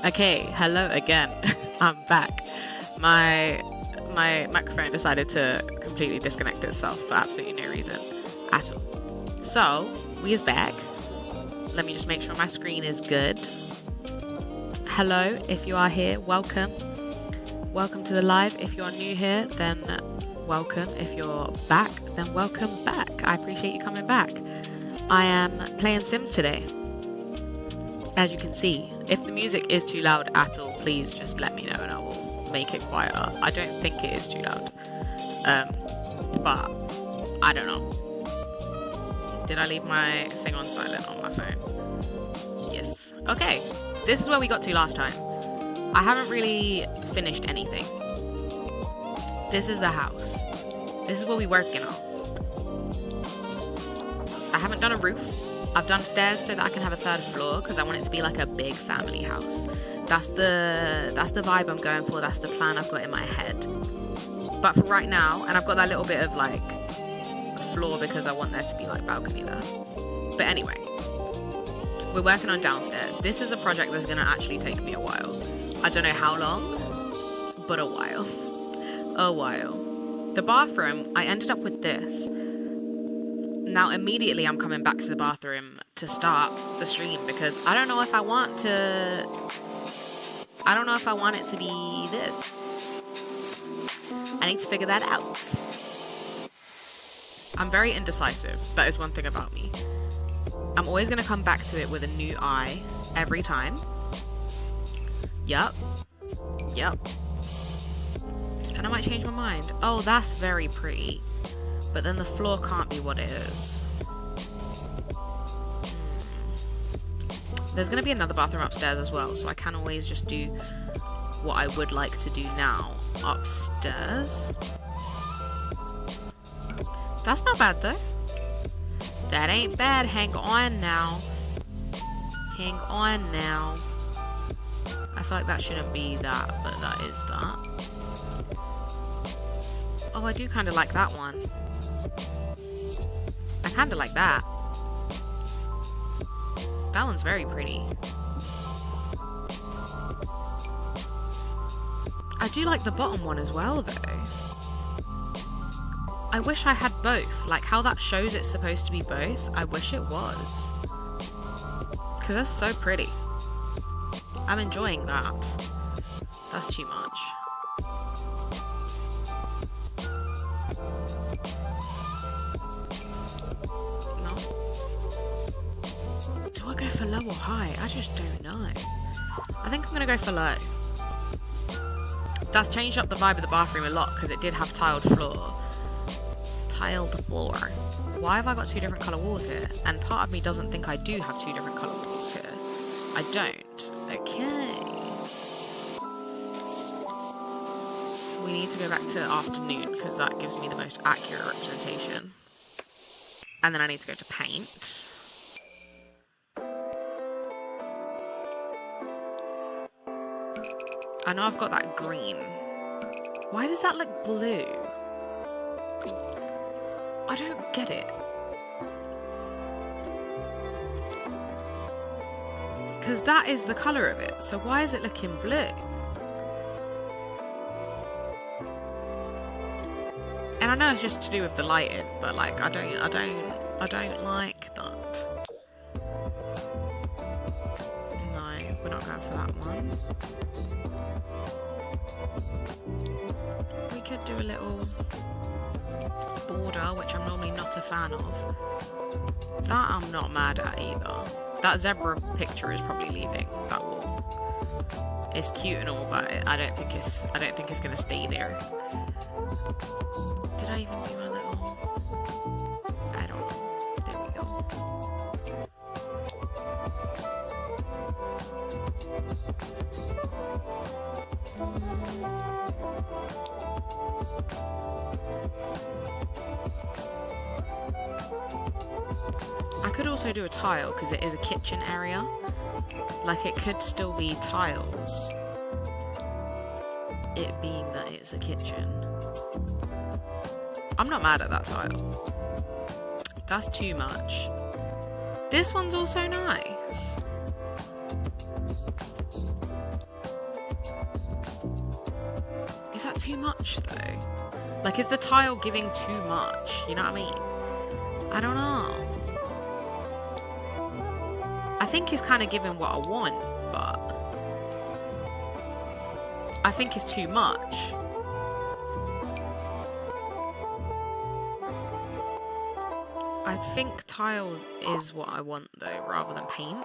Okay, hello again. I'm back. My microphone decided to completely disconnect itself for absolutely no reason at all. So, we is back. Let me just make sure my screen is good. Hello, if you are here, welcome. Welcome to the live. If you're new here, then welcome. If you're back, then welcome back. I appreciate you coming back. I am playing Sims today. As you can see, if the music is too loud at all, please just let me know and I will make it quieter. I don't think it is too loud, but I don't know. Did I leave my thing on silent on my phone? Yes. Okay, this is where we got to last time. I haven't really finished anything. This is the house. This is what we're working on. I haven't done a roof. I've done stairs so that I can have a third floor because I want it to be like a big family house. That's the vibe I'm going for. That's the plan I've got in my head. But for right now, and I've got that little bit of like floor because I want there to be like balcony there. But anyway, we're working on downstairs. This is a project that's going to actually take me a while. I don't know how long, but a while. A while. The bathroom, I ended up with this. Now immediately I'm coming back to the bathroom to start the stream because I don't know if I want it to be this. I need to figure that out. I'm very indecisive. That is one thing about me. I'm always going to come back to it with a new eye every time. Yup. And I might change my mind. Oh, that's very pretty. But then the floor can't be what it is. There's going to be another bathroom upstairs as well, so I can always just do what I would like to do now upstairs. That's not bad though. That ain't bad. Hang on now. Hang on now. I feel like that shouldn't be that, but that is that. Oh, I do kind of like that one. I kind of like that. That one's very pretty. I do like the bottom one as well, though. I wish I had both. Like how that shows it's supposed to be both. I wish it was. Because that's so pretty. I'm enjoying that. That's too much. Do I go for low or high? I just don't know. I think I'm going to go for low. That's changed up the vibe of the bathroom a lot because it did have tiled floor. Tiled floor. Why have I got two different colour walls here? And part of me doesn't think I do have two different colour walls here. I don't. Okay. We need to go back to afternoon because that gives me the most accurate representation. And then I need to go to paint. I know I've got that green. Why does that look blue? I don't get it. Because that is the colour of it. So why is it looking blue? And I know it's just to do with the lighting, but like I don't like that. No, we're not going for that one. We could do a little border, which I'm normally not a fan of. That I'm not mad at either. That zebra picture is probably leaving that wall. It's cute and all, but I don't think it's gonna stay there. Did I even do my little? I don't know. There we go. I could also do a tile because it is a kitchen area. Like it could still be tiles. It being that it's a kitchen. I'm not mad at that tile. That's too much. This one's also nice. much though? Like, is the tile giving too much? You know what I mean? I don't know. I think it's kind of giving what I want, but I think it's too much. I think tiles is what I want though, rather than paint.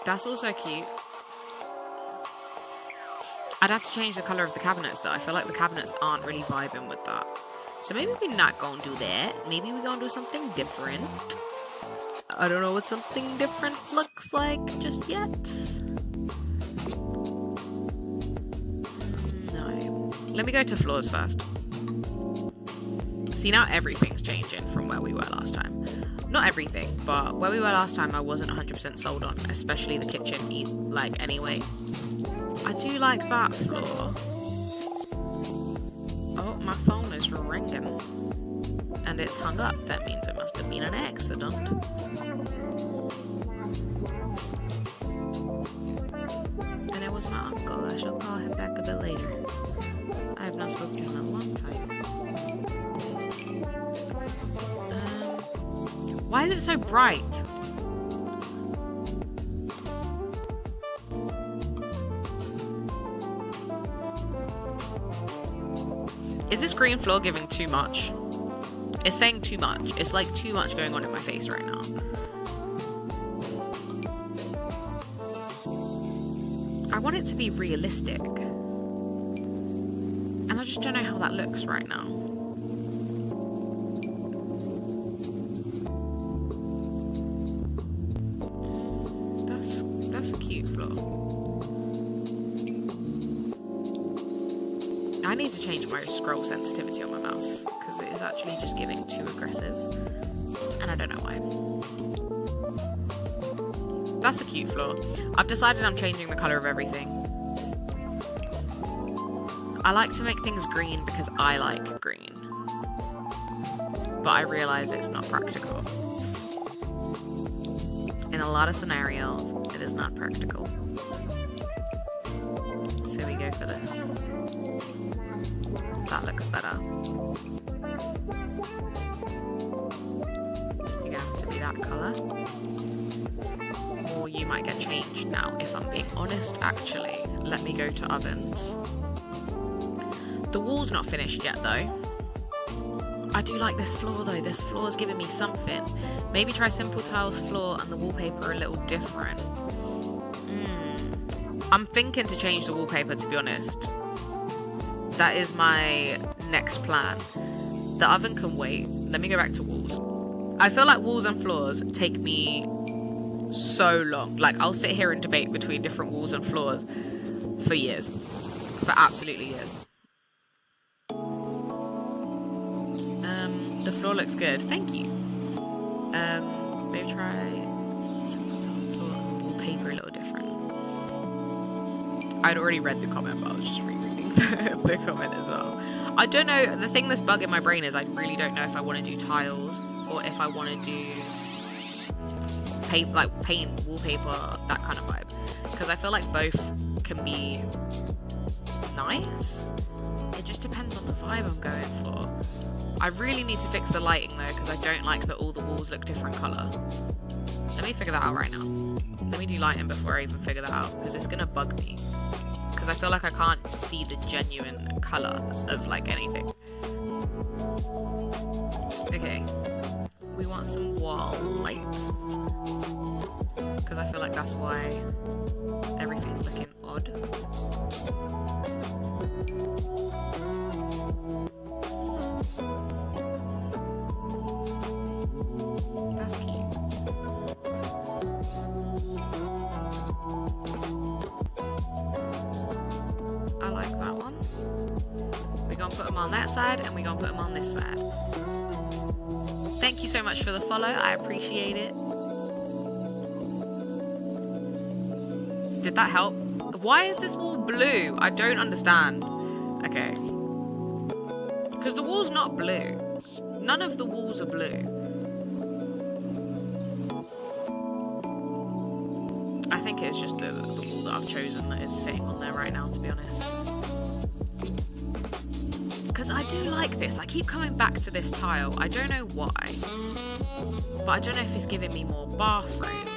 That's also cute. I'd have to change the colour of the cabinets though. I feel like the cabinets aren't really vibing with that. So maybe we're not gonna do that. Maybe we're gonna do something different. I don't know what something different looks like just yet. No. Let me go to floors first. See, now everything's changing from where we were last time. Not everything, but where we were last time I wasn't 100% sold on, especially the kitchen, like, anyway. I do like that floor. Oh, my phone is ringing. And it's hung up. That means it must have been an accident. And it was my uncle. I shall call him back a bit later. I have not spoken to him in a long time. Why is it so bright? Is this green floor giving too much? It's saying too much. It's like too much going on in my face right now. I want it to be realistic. And I just don't know how that looks right now. That's a cute floor. I need to change my scroll sensitivity on my mouse because it is actually just giving too aggressive and I don't know why. That's a cute floor. I've decided I'm changing the colour of everything. I like to make things green because I like green, but I realise it's not practical. In a lot of scenarios, it is not practical. So we go for this. That looks better. You're gonna have to be that colour. Or you might get changed now, if I'm being honest. Actually, let me go to ovens. The wall's not finished yet though. I do like this floor though. This floor is giving me something. Maybe try simple tiles floor and the wallpaper a little different. I'm thinking to change the wallpaper, to be honest. That is my next plan. The oven can wait. Let me go back to walls. I feel like walls and floors take me so long. Like, I'll sit here and debate between different walls and floors for years. For absolutely years. The floor looks good. Thank you. Maybe try simple tiles floor and the wallpaper a little different. I'd already read the comment, but I was just rereading the comment as well. I don't know. The thing that's bugging my brain is I really don't know if I want to do tiles or if I want to do paint, wallpaper, that kind of vibe. Because I feel like both can be nice. It just depends on the vibe I'm going for. I really need to fix the lighting though, because I don't like that all the walls look different colour. Let me figure that out right now. Let me do lighting before I even figure that out, because it's going to bug me. Because I feel like I can't see the genuine colour of like anything. Okay. We want some wall lights. Because I feel like that's why everything's looking odd. That's cute. I like that one. We're gonna put them on that side and we're gonna put them on this side. Thank you so much for the follow. I appreciate it. Did that help? Why is this wall blue? I don't understand. Okay. Because the wall's not blue. None of the walls are blue. I think it's just the wall that I've chosen that is sitting on there right now, to be honest. Because I do like this. I keep coming back to this tile. I don't know why. But I don't know if it's giving me more bathroom.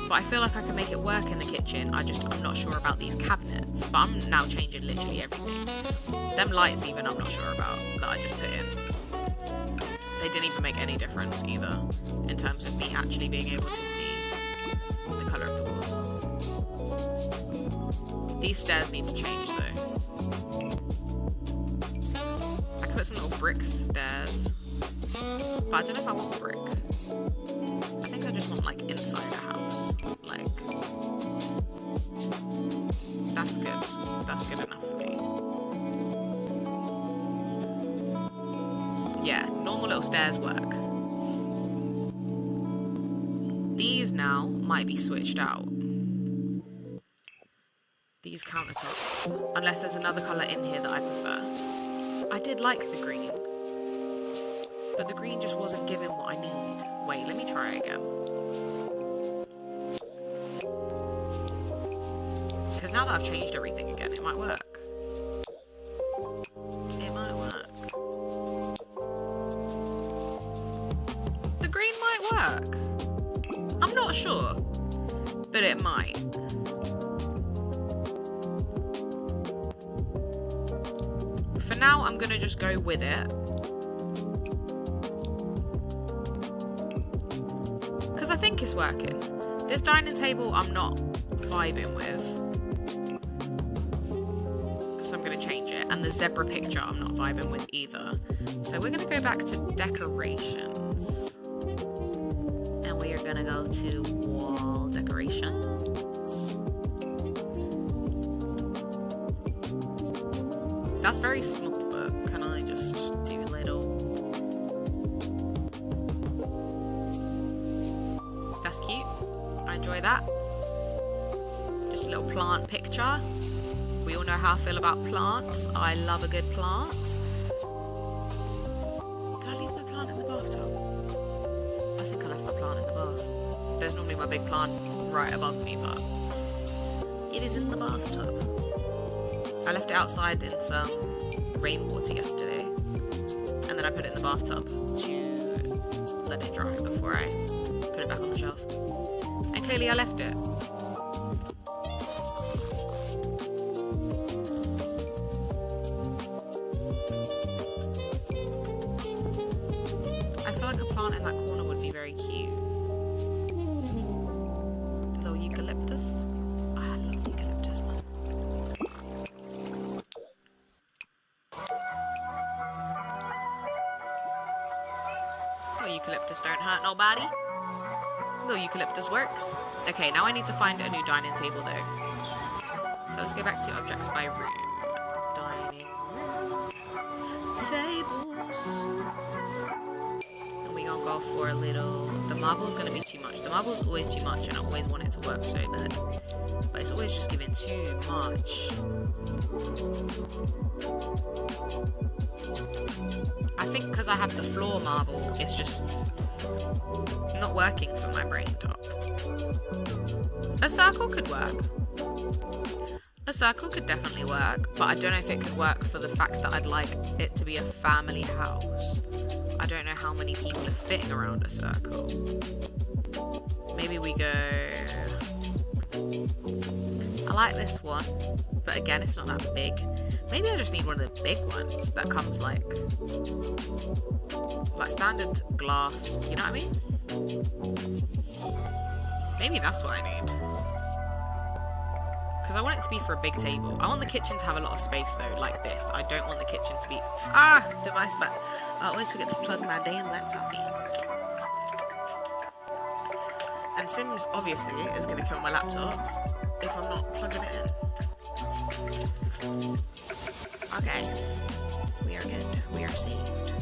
But I feel like I can make it work in the kitchen. I'm not sure about these cabinets. But I'm now changing literally everything. Them lights even I'm not sure about that I just put in. They didn't even make any difference either. In terms of me actually being able to see the colour of the walls. These stairs need to change though. I could put some little brick stairs. But I don't know if I want brick. I think I just want like inside a house. Like, that's good. That's good enough for me. Yeah, normal little stairs work. These now might be switched out. These countertops. Unless there's another colour in here that I prefer. I did like the green. But the green just wasn't giving what I need. Wait, let me try it again. Because now that I've changed everything again, it might work. It might work. The green might work. I'm not sure. But it might. For now, I'm going to just go with it. Because I think it's working. This dining table I'm not vibing with. So I'm going to change it. And the zebra picture I'm not vibing with either. So we're going to go back to decorations. And we are going to go to wall decorations. That's very small, but can I just do little? That's cute. I enjoy that. Just a little plant picture. We all know how I feel about plants. I love a good plant. Did I leave my plant in the bathtub? I think I left my plant in the bath. There's normally my big plant right above me, but it is in the bathtub. I left it outside in some rainwater yesterday, and then I put it in the bathtub to let it dry before I put it back on the shelf. And clearly I left it. I feel like a plant in that corner would be very cute. A little eucalyptus. I love eucalyptus, man. Little eucalyptus don't hurt nobody. Little eucalyptus works. Okay, now I need to find a new dining table though. So let's go back to objects by room. Dining room. Tables. And we gonna go for a little... The marble's gonna be too much. The marble's always too much and I always want it to work so bad. But it's always just giving too much. I think because I have the floor marble, it's just not working for my brain top. A circle could work. A circle could definitely work, but I don't know if it could work for the fact that I'd like it to be a family house. I don't know how many people are fitting around a circle. Maybe we go... I like this one, but again, it's not that big. Maybe I just need one of the big ones that comes like standard glass, you know what I mean? Maybe that's what I need. Because I want it to be for a big table. I want the kitchen to have a lot of space though, like this. I don't want the kitchen to be... device back. I always forget to plug my damn laptop in. And Sims, obviously, is going to kill my laptop if I'm not plugging it in. Okay. We are good. We are saved.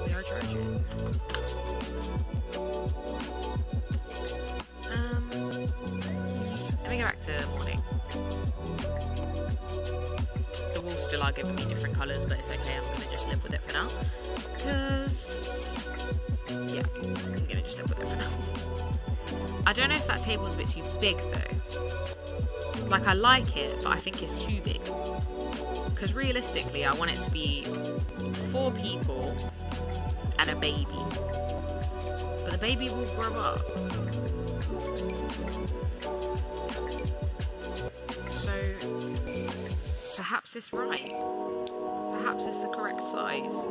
We are charging. Let me go back to morning. The walls still are giving me different colours, but it's okay. I'm going to just live with it for now. Because... yeah, I'm going to just live with it for now. I don't know if that table's a bit too big, though. Like, I like it, but I think it's too big. Because realistically, I want it to be 4 people and a baby. But the baby will grow up. So, perhaps it's right. Perhaps it's the correct size.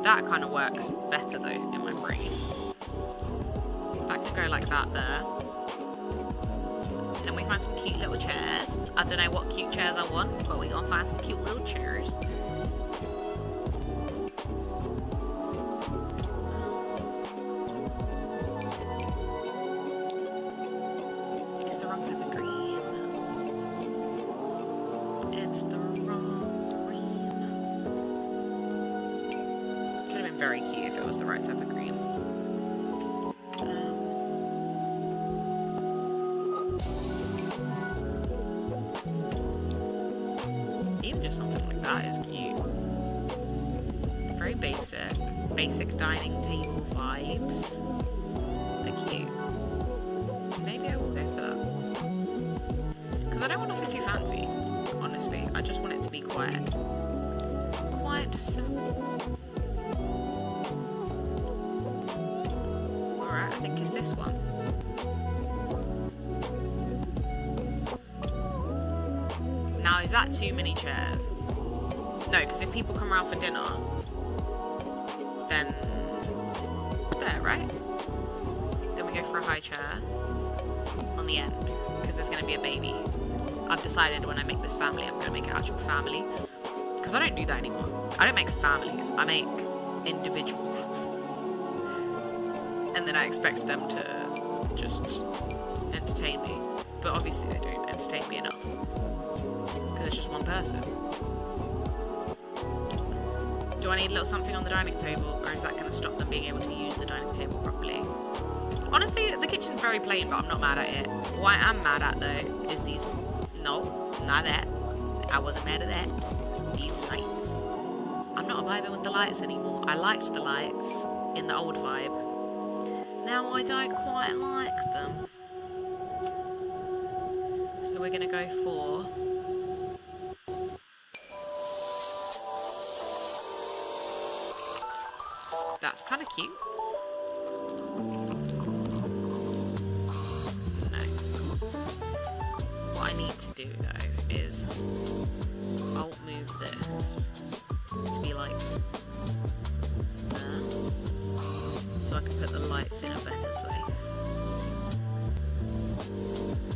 That kind of works better though in my brain. That can go like that there. Then we find some cute little chairs. I don't know what cute chairs I want, but we're gonna find some cute little chairs. It's the wrong type of green. It's the wrong green. Could have been very cute if it was the right type of green. Even just something like that is cute. Very basic dining table vibes. They're cute. Maybe I will go for that. Because I don't want to feel too fancy, honestly. I just want it to be quite simple. Alright, I think it's this one. Now, is that too many chairs? No, because if people come around for dinner, then it's there, right? Then we go for a high chair on the end, because there's going to be a baby. I've decided when I make this family, I'm going to make an actual family. Because I don't do that anymore. I don't make families, I make individuals. And then I expect them to just entertain me. But obviously they don't entertain me enough. Because it's just one person. Do I need a little something on the dining table, or is that going to stop them being able to use the dining table properly? Honestly, the kitchen's very plain, but I'm not mad at it. What I am mad at, though, is these... No, not that. I wasn't mad at that. These lights. I'm not vibing with the lights anymore. I liked the lights in the old vibe. Now I don't quite like them. So we're going to go for... That's kind of cute. No. What I need to do, though, is I'll move this to be like there, so I can put the lights in a better place.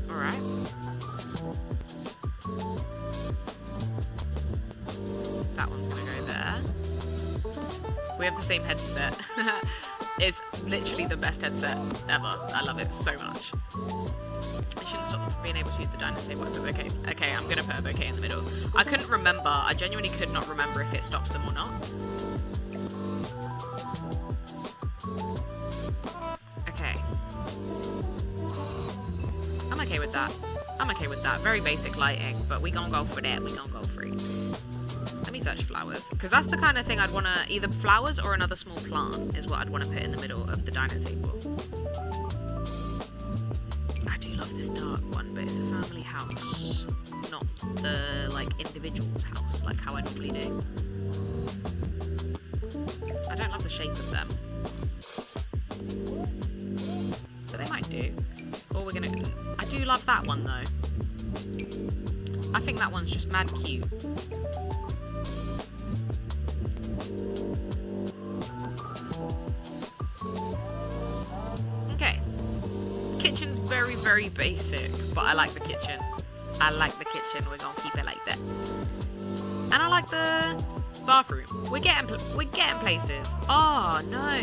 Alright. That one's gonna go there. We have the same headset. It's literally the best headset ever. I love it so much. It shouldn't stop me from being able to use the dining table. I put bouquets. Okay, I'm gonna put a bouquet in the middle. I couldn't remember. I genuinely could not remember if it stops them or not. Okay. I'm okay with that. I'm okay with that. Very basic lighting, but we gonna go for that. We gonna go for it. Let me search flowers, because that's the kind of thing I'd want to, either flowers or another small plant is what I'd want to put in the middle of the dining table. I do love this dark one, but it's a family house, not the, like, individual's house, like how I normally do. I don't love the shape of them. But they might do. Or we're gonna... I do love that one, though. I think that one's just mad cute. Okay. The kitchen's very, very basic, but I like the kitchen. I like the kitchen. We're gonna keep it like that. And I like the bathroom. We're getting places. Oh, no.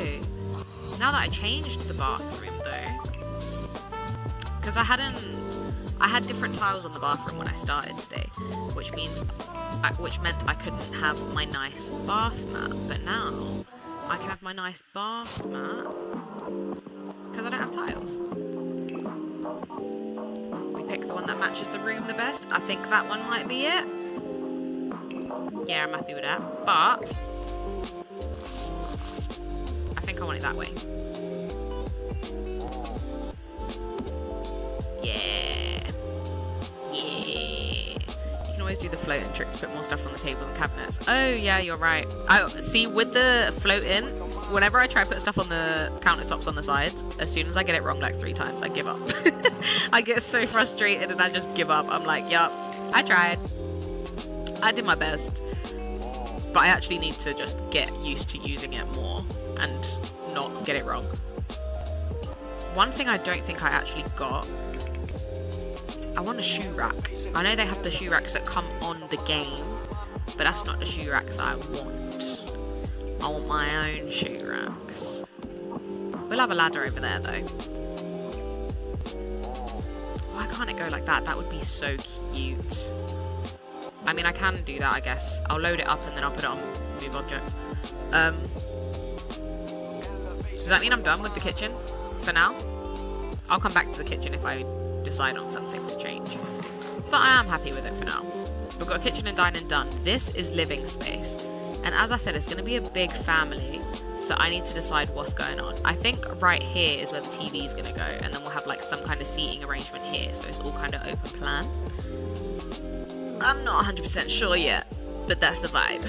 Now that I changed the bathroom, though, because I had different tiles on the bathroom when I started today, which meant I couldn't have my nice bath mat. But now I can have my nice bath mat because I don't have tiles. We pick the one that matches the room the best. I think that one might be it. Yeah, I'm happy with that. But I think I want it that way. Yeah. Yeah. always do the floating trick to put more stuff on the table and cabinets. Oh yeah, you're right. I see with the floating, whenever I try to put stuff on the countertops on the sides, as soon as I get it wrong like 3 times, I give up. I get so frustrated and I just give up. I'm like, yup, I tried. I did my best. But I actually need to just get used to using it more and not get it wrong. One thing I don't think I actually got, I want a shoe rack. I know they have the shoe racks that come on the game, but that's not the shoe racks I want. I want my own shoe racks. We'll have a ladder over there though. Why can't it go like that? That would be so cute. I mean, I can do that, I guess. I'll load it up and then I'll put it on move objects. Does that mean I'm done with the kitchen for now? I'll come back to the kitchen if I decide on something to change. But I am happy with it for now. We've got kitchen and dining done. This is living space. And as I said, it's going to be a big family. So I need to decide what's going on. I think right here is where the TV is going to go. And then we'll have like some kind of seating arrangement here. So it's all kind of open plan. I'm not 100% sure yet, but that's the vibe.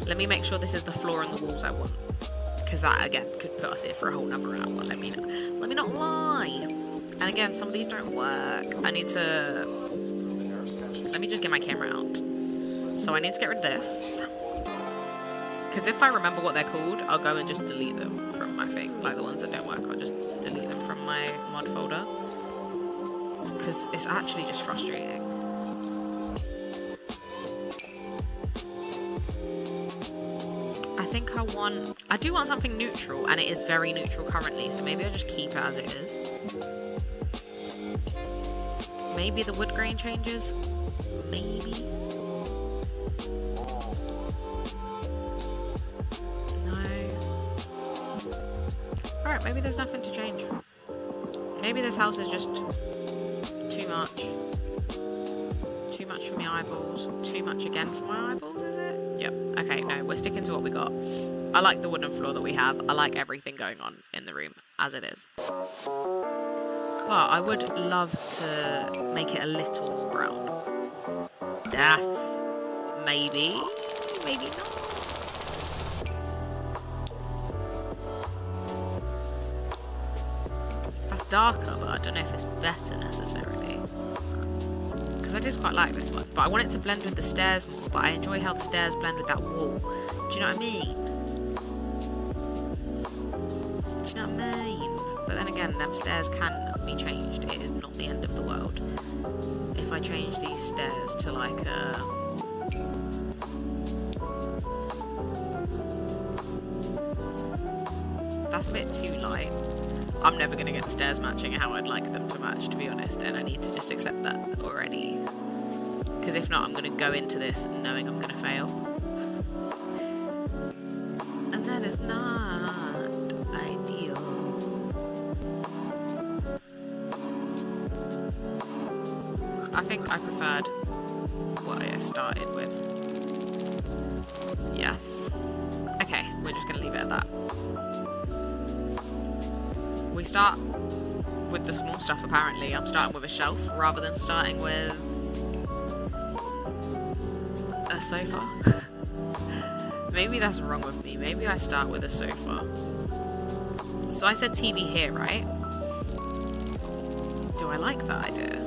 Let me make sure this is the floor and the walls I want, because that again could put us here for a whole nother hour. Let me not lie. And again, some of these don't work. Let me just get my camera out. So I need to get rid of this, because if I remember what they're called, I'll go and just delete them from my thing. Like the ones that don't work, I'll just delete them from my mod folder, because it's actually just frustrating. I do want something neutral, and it is very neutral currently, so maybe I'll just keep it as it is. Maybe the wood grain changes? Maybe? No. Alright, maybe there's nothing to change. Maybe this house is just too much. Too much for my eyeballs. Too much again for my eyeballs, is it? Yep. Okay, no, we're sticking to what we got. I like the wooden floor that we have. I like everything going on in the room as it is. Well, I would love to make it a little more brown. That's maybe not. That's darker, but I don't know if it's better necessarily. Because I did quite like this one, but I want it to blend with the stairs more, but I enjoy how the stairs blend with that wall. Do you know what I mean? Do you know what I mean? But then again, them stairs can be changed. It is not the end of the world. If I change these stairs to like a... That's a bit too light. I'm never going to get the stairs matching how I'd like them to match, to be honest, and I need to just accept that already. Because if not, I'm going to go into this knowing I'm going to fail. And that is not ideal. I think I preferred what I started with. Yeah. Okay, we're just going to leave it at that. We start with the small stuff apparently. I'm starting with a shelf rather than starting with a sofa. Maybe that's wrong with me. Maybe I start with a sofa. So I said TV here, right? Do I like that idea?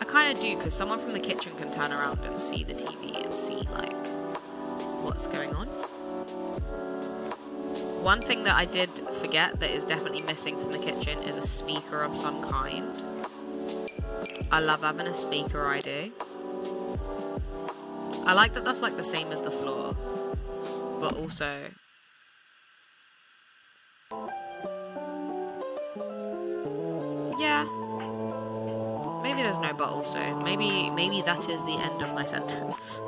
I kind of do, because someone from the kitchen can turn around and see the TV and see like what's going on. One thing that I did forget that is definitely missing from the kitchen is a speaker of some kind. I love having a speaker, I do. I like that that's like the same as the floor, but also... Yeah. Maybe there's no but also. Maybe that is the end of my sentence.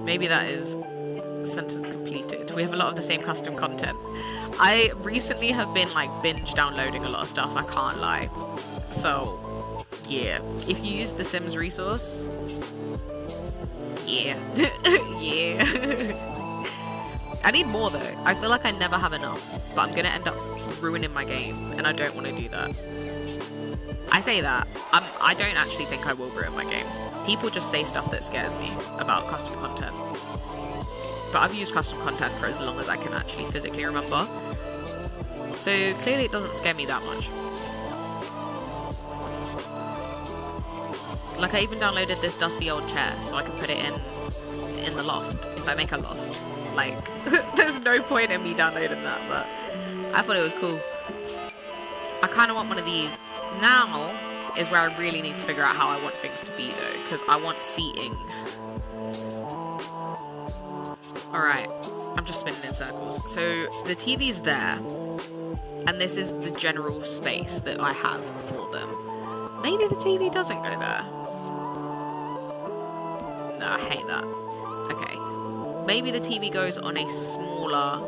Maybe that is... sentence completed. We have a lot of the same custom content. I recently have been like binge downloading a lot of stuff, I can't lie. So yeah, if you use the Sims resource, yeah. Yeah. I need more though. I feel like I never have enough, but I'm gonna end up ruining my game and I don't want to do that. I say that. I don't actually think I will ruin my game. People just say stuff that scares me about custom content. But I've used custom content for as long as I can actually physically remember. So clearly it doesn't scare me that much. Like, I even downloaded this dusty old chair so I can put it in the loft if I make a loft. Like, there's no point in me downloading that, but I thought it was cool. I kind of want one of these. Now is where I really need to figure out how I want things to be, though, because I want seating. Alright, I'm just spinning in circles. So the TV's there, and this is the general space that I have for them. Maybe the TV doesn't go there. No, I hate that. Okay. Maybe the TV goes on a smaller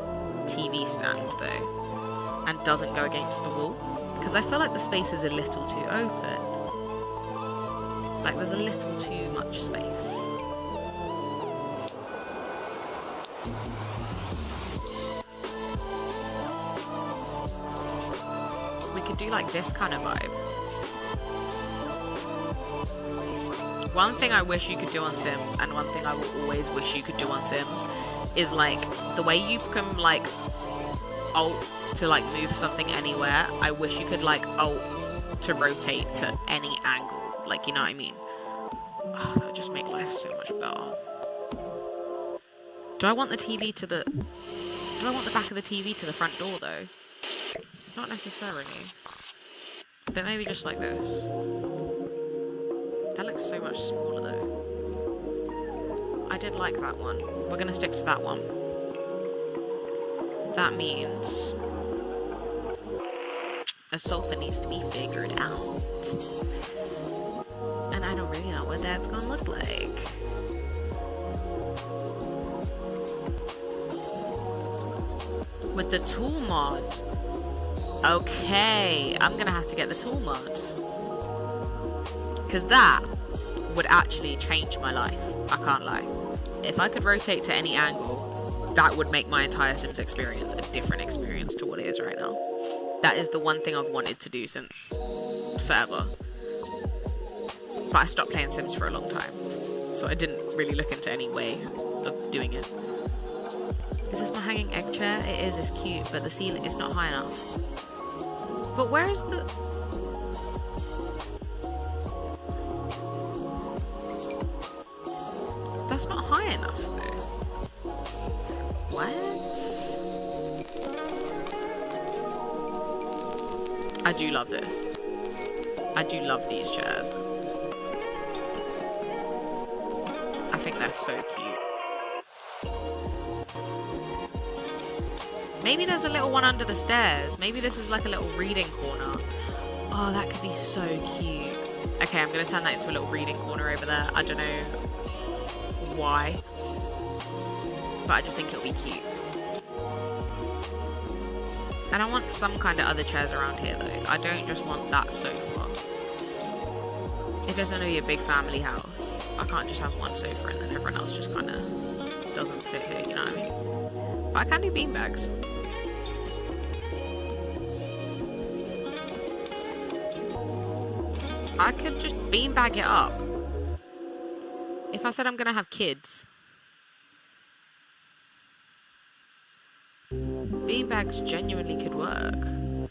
TV stand, though, and doesn't go against the wall. Because I feel like the space is a little too open. Like, there's a little too much space. We could do, like, this kind of vibe. One thing I wish you could do on Sims, and one thing I will always wish you could do on Sims, is, like, the way you can, like, alt to, like, move something anywhere. I wish you could, like, alt to rotate to any angle. Like, you know what I mean? Oh, that would just make life so much better. Do I want the TV to the... Do I want the back of the TV to the front door, though? Not necessarily. But maybe just like this. That looks so much smaller, though. I did like that one. We're going to stick to that one. That means a sofa needs to be figured out. And I don't really know what that's going to look like. With the tool mod. Okay, I'm going to have to get the tool mod. Because that would actually change my life. I can't lie. If I could rotate to any angle, that would make my entire Sims experience a different experience to what it is right now. That is the one thing I've wanted to do since forever. But I stopped playing Sims for a long time, so I didn't really look into any way of doing it. Is this my hanging egg chair? It is, it's cute, but the ceiling is not high enough. But where is the... That's not high enough, though. What? I do love this. I do love these chairs. I think they're so cute. Maybe there's a little one under the stairs. Maybe this is like a little reading corner. Oh, that could be so cute. Okay, I'm going to turn that into a little reading corner over there. I don't know why, but I just think it'll be cute. And I want some kind of other chairs around here, though. I don't just want that sofa. If there's going to be a big family house, I can't just have one sofa and then everyone else just kind of doesn't sit here, you know what I mean? But I can do beanbags. I could just beanbag it up. If I said I'm going to have kids. Beanbags genuinely could work.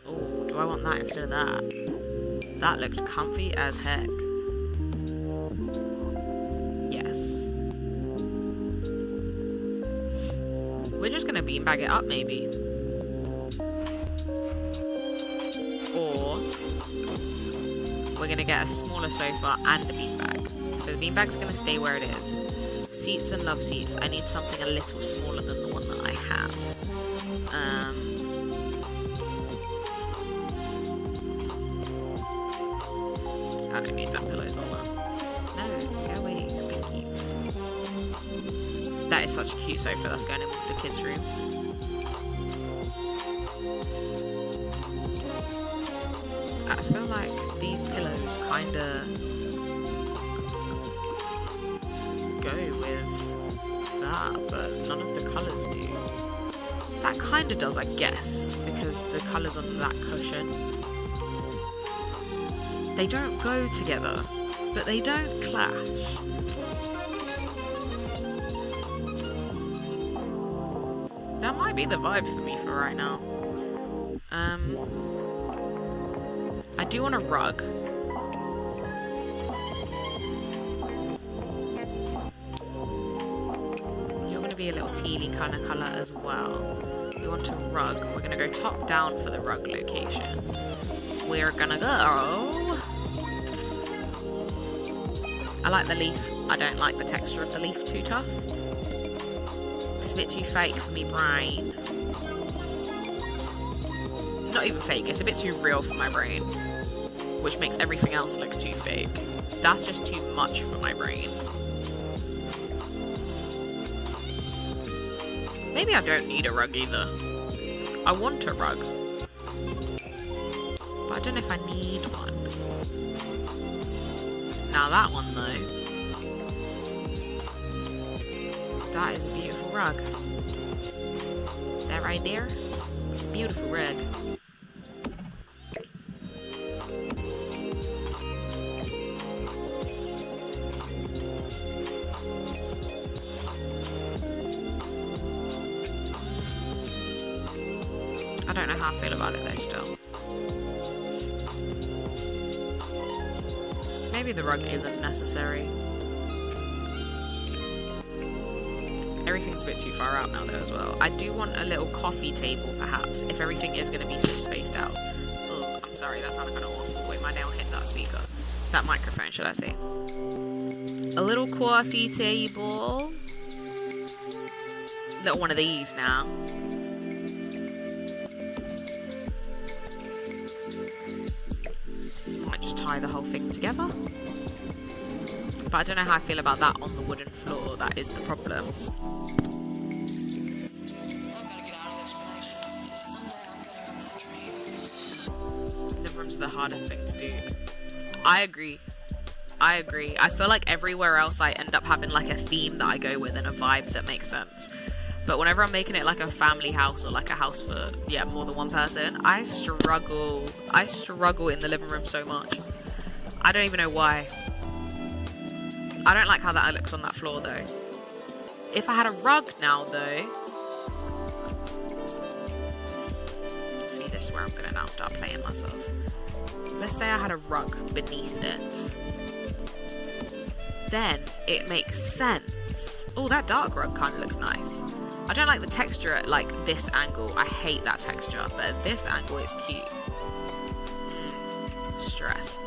Oh, do I want that instead of that? That looked comfy as heck. Yes. We're just going to beanbag it up, maybe. Or we're going to get a smaller sofa and a beanbag. So the beanbag's going to stay where it is. Seats and love seats. I need something a little smaller than the one that I have. I don't need that pillows on that. No, go away. Thank you. That is such a cute sofa. That's going in with the kids' room. I feel like these pillows kind of go with that, but none of the colours do. That kind of does, I guess, because the colours on that cushion. They don't go together, but they don't clash. That might be the vibe for me for right now. I do want a rug. You're going to be a little tealy kind of colour as well. We want a rug. We're going to go top down for the rug location. We're going to go... I like the leaf. I don't like the texture of the leaf, too tough. It's a bit too fake for me brain. Not even fake, it's a bit too real for my brain. Which makes everything else look too fake. That's just too much for my brain. Maybe I don't need a rug either. I want a rug. But I don't know if I need one. Now that one though. That is a beautiful rug. That right there? Beautiful rug. I don't know how I feel about it though still. Maybe the rug isn't necessary. Everything's a bit too far out now though as well. I do want a little coffee table perhaps, if everything is going to be so spaced out. Oh, I'm sorry, that sounded kind of awful. Wait, my nail hit that speaker. That microphone, should I say. A little coffee table. Little one of these now. Might just tie the whole thing together. But I don't know how I feel about that on the wooden floor. That is the problem. The room's the hardest thing to do. I agree. I feel like everywhere else I end up having like a theme that I go with and a vibe that makes sense. But whenever I'm making it like a family house or like a house for, yeah, more than one person, I struggle. I struggle in the living room so much. I don't even know why. I don't like how that looks on that floor though. If I had a rug now though... See, this is where I'm going to now start playing myself. Let's say I had a rug beneath it. Then it makes sense. Oh, that dark rug kind of looks nice. I don't like the texture at like this angle. I hate that texture, but at this angle it's cute. Stress.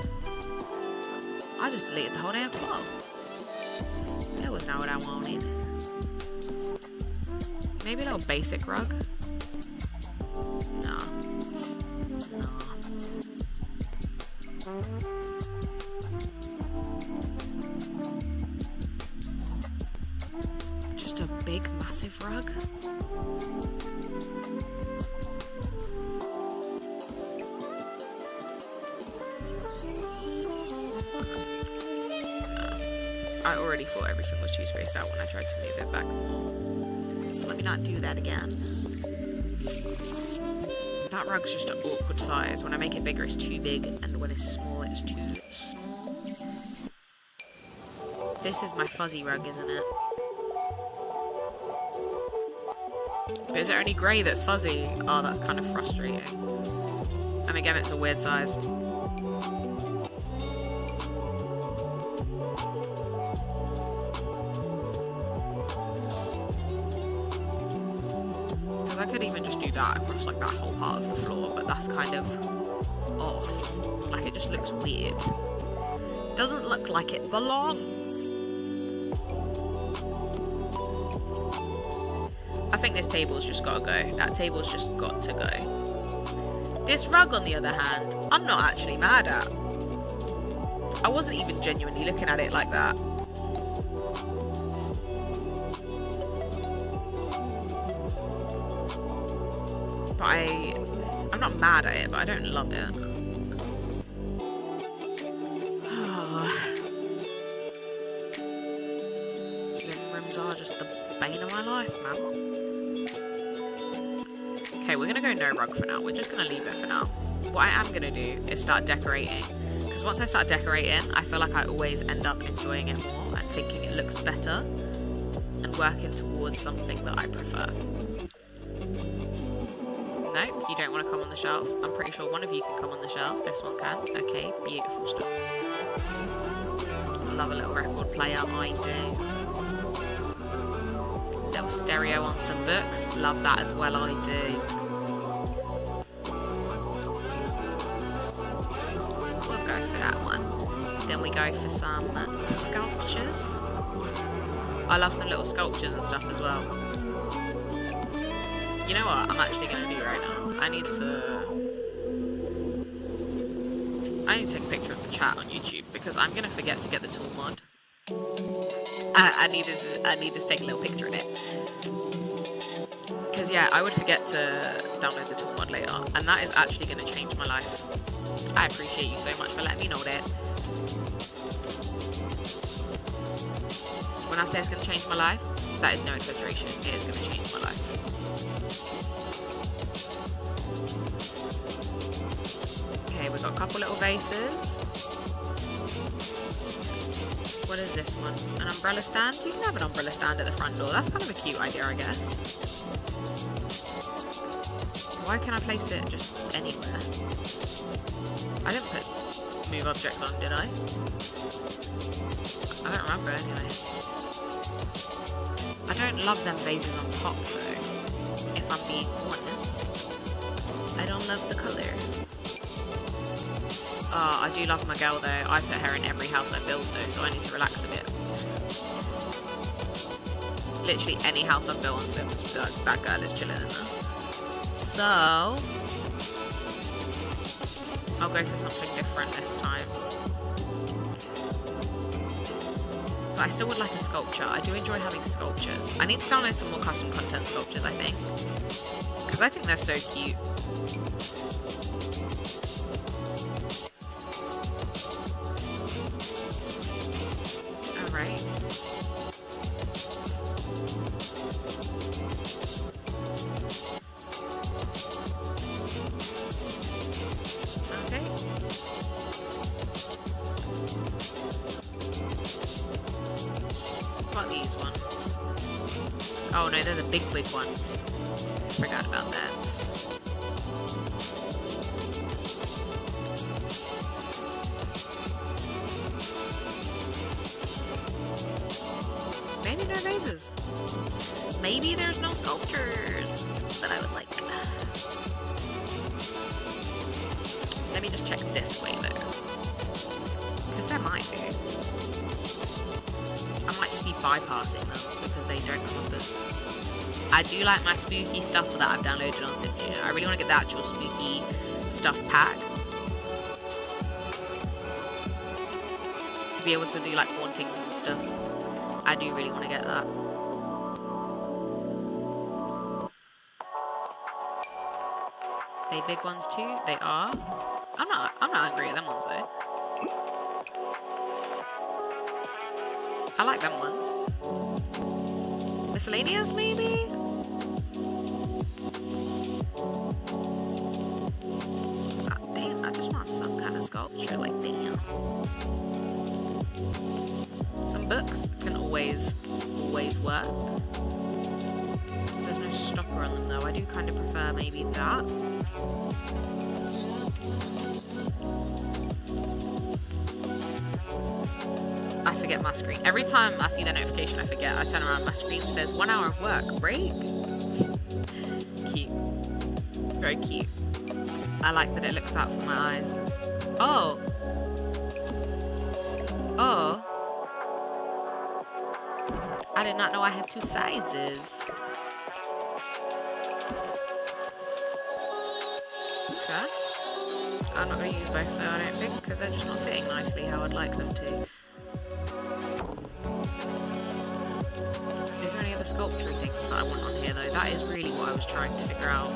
I just deleted the whole damn floor. That was not what I wanted. Maybe a little basic rug? Nah. Just a big, massive rug? I already thought everything was too spaced out when I tried to move it back more. So let me not do that again. That rug's just an awkward size. When I make it bigger, it's too big, and when it's small, it's too small. This is my fuzzy rug, isn't it? But is it only grey that's fuzzy? Oh, that's kind of frustrating. And again, it's a weird size. I could even just do that across like that whole part of the floor, but that's kind of off. Like it just looks weird. Doesn't look like it belongs. I think this table's just got to go. That table's just got to go. This rug, on the other hand, I'm not actually mad at. I wasn't even genuinely looking at it like that. But I'm not mad at it, but I don't love it. Living rooms are just the bane of my life, man. Okay, we're gonna go no rug for now. We're just gonna leave it for now. What I am gonna do is start decorating, because Because once I start decorating, I feel like I always end up enjoying it more and thinking it looks better and working towards something that I prefer. Nope, you don't want to come on the shelf. I'm pretty sure one of you can come on the shelf. This one can. Okay, beautiful stuff. Love a little record player, I do. Little stereo on some books. Love that as well, I do. We'll go for that one. Then we go for some sculptures. I love some little sculptures and stuff as well. You know what I'm actually going to do right now? I need to take a picture of the chat on YouTube because I'm going to forget to get the tool mod. I need to take a little picture of it. Because yeah, I would forget to download the tool mod later, and that is actually going to change my life. I appreciate you so much for letting me know that. When I say it's going to change my life, that is no exaggeration. It is going to change my life. Okay, we've got a couple little vases. What is this one? An umbrella stand? You can have an umbrella stand at the front door. That's kind of a cute idea, I guess. Why can I place it just anywhere? I didn't put move objects on, did I? I don't remember anyway. I don't love them vases on top though, if I'm being honest. I don't love the colour. I do love my girl though. I put her in every house I build though, so I need to relax a bit. Literally any house I've built on Sims, that girl is chilling in there. So I'll go for something different this time. But I still would like a sculpture. I do enjoy having sculptures. I need to download some more custom content sculptures, I think. Because I think they're so cute. Alright. Okay. What are these ones? Oh no, they're the big ones. Forgot about that. Maybe no vases. Maybe there's no sculptures that I would like. Let me just check this way though. Because there might be. I might just be bypassing them because they don't come up with... I do like my spooky stuff that I've downloaded on Sims. I really want to get the actual spooky stuff pack. To be able to do like hauntings and stuff. I do really want to get that. They big ones too? They are. I'm not angry at them ones though. I like them ones. Miscellaneous maybe? Damn, I just want some kind of sculpture, like damn. Some books can always work. There's no stopper on them though. I do kind of prefer maybe that. I forget my screen. Every time I see the notification, I forget. I turn around, my screen says 1 hour of work break. Cute. Very cute. I like that it looks out for my eyes. Oh. Oh. I did not know I had 2 sizes. Fair. I'm not going to use both though, I don't think, because they're just not sitting nicely how I'd like them to. Is there any other sculpture things that I want on here though? That is really what I was trying to figure out.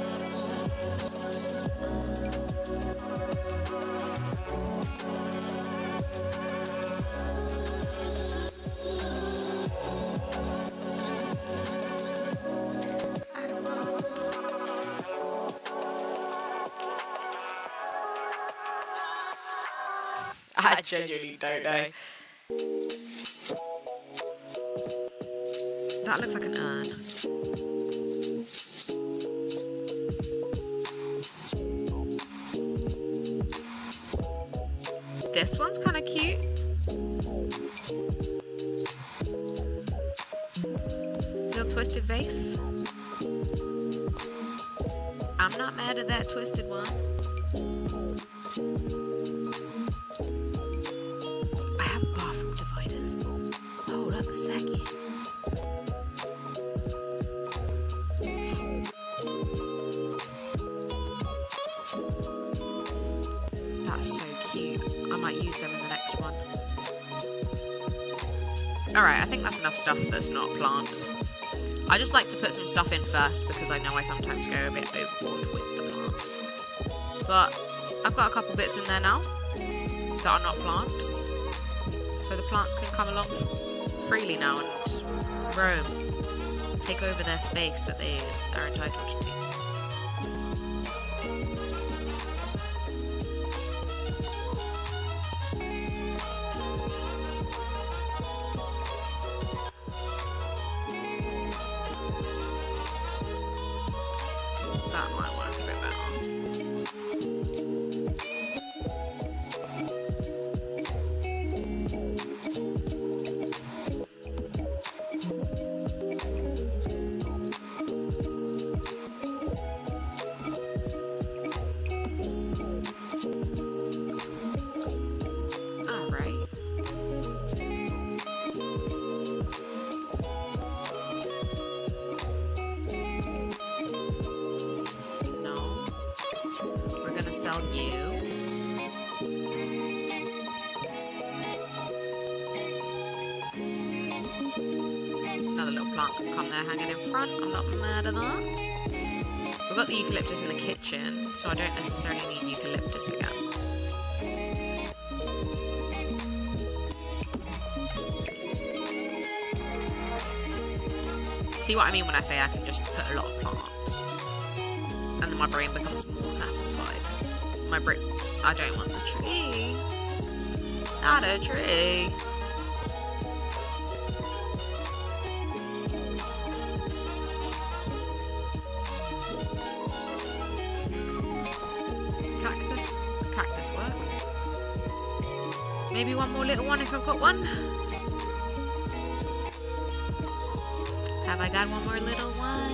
I genuinely don't know. That looks like an urn. This one's kind of cute. Little twisted vase. I'm not mad at that twisted one. I have bathroom dividers. Hold up a second. That's so cute. I might use them in the next one. Alright, I think that's enough stuff that's not plants. I just like to put some stuff in first because I know I sometimes go a bit overboard with the plants. But I've got a couple bits in there now that are not plants. So the plants can come along freely now and roam. Take over their space that they are entitled to. That might work a bit better. All right. Sell you. Another little plant can come there hanging in front. I'm not mad at that. We've got the eucalyptus in the kitchen, so I don't necessarily need eucalyptus again. See what I mean when I say I can just put a lot of plants? And then my brain becomes more satisfied. My brain... I don't want the tree. Not a tree. Cactus. Cactus works. Maybe one more little one if I've got one. Have I got one more little one?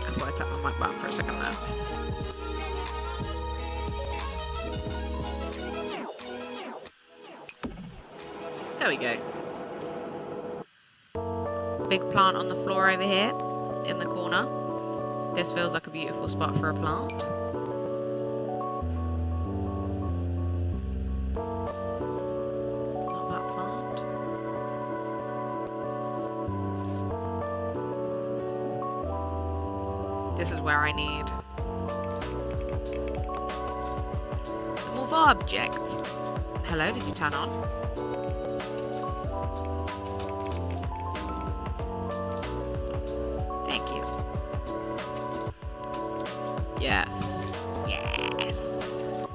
I thought I tapped my mic button for a second there. There we go. Big plant on the floor over here in the corner. This feels like a beautiful spot for a plant. Not that plant. This is where I need move objects. Hello, did you turn on? Thank you. Yes. Yes.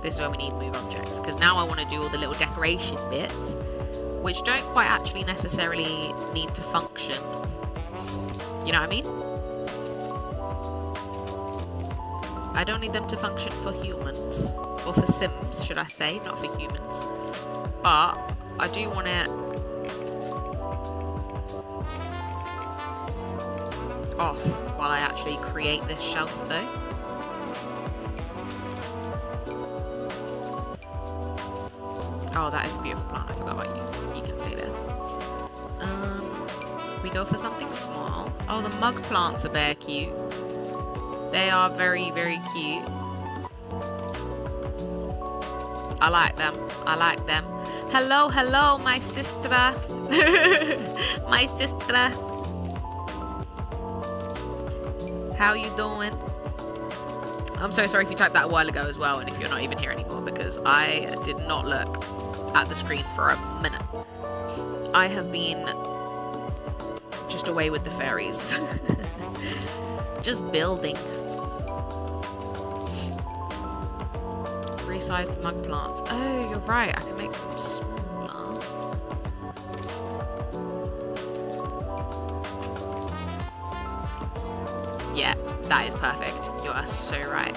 This is where we need move objects, because now I want to do all the little decoration bits, which don't quite actually necessarily need to function. You know what I mean? I don't need them to function for humans, or for Sims, should I say, not for humans. But I do want it off while I actually create this shelf, though. Oh, that is a beautiful plant. I forgot about you. You can stay there. We go for something small. Oh, the mug plants are very cute. They are very, very cute. I like them. I like them. Hello, hello, my sister. My sister. How you doing? I'm so sorry if you typed that a while ago as well, and if you're not even here anymore, because I did not look at the screen for a minute. I have been just away with the fairies. Just building. resize the mug plants. Oh, you're right. I can make them smaller. Yeah, that is perfect. You are so right.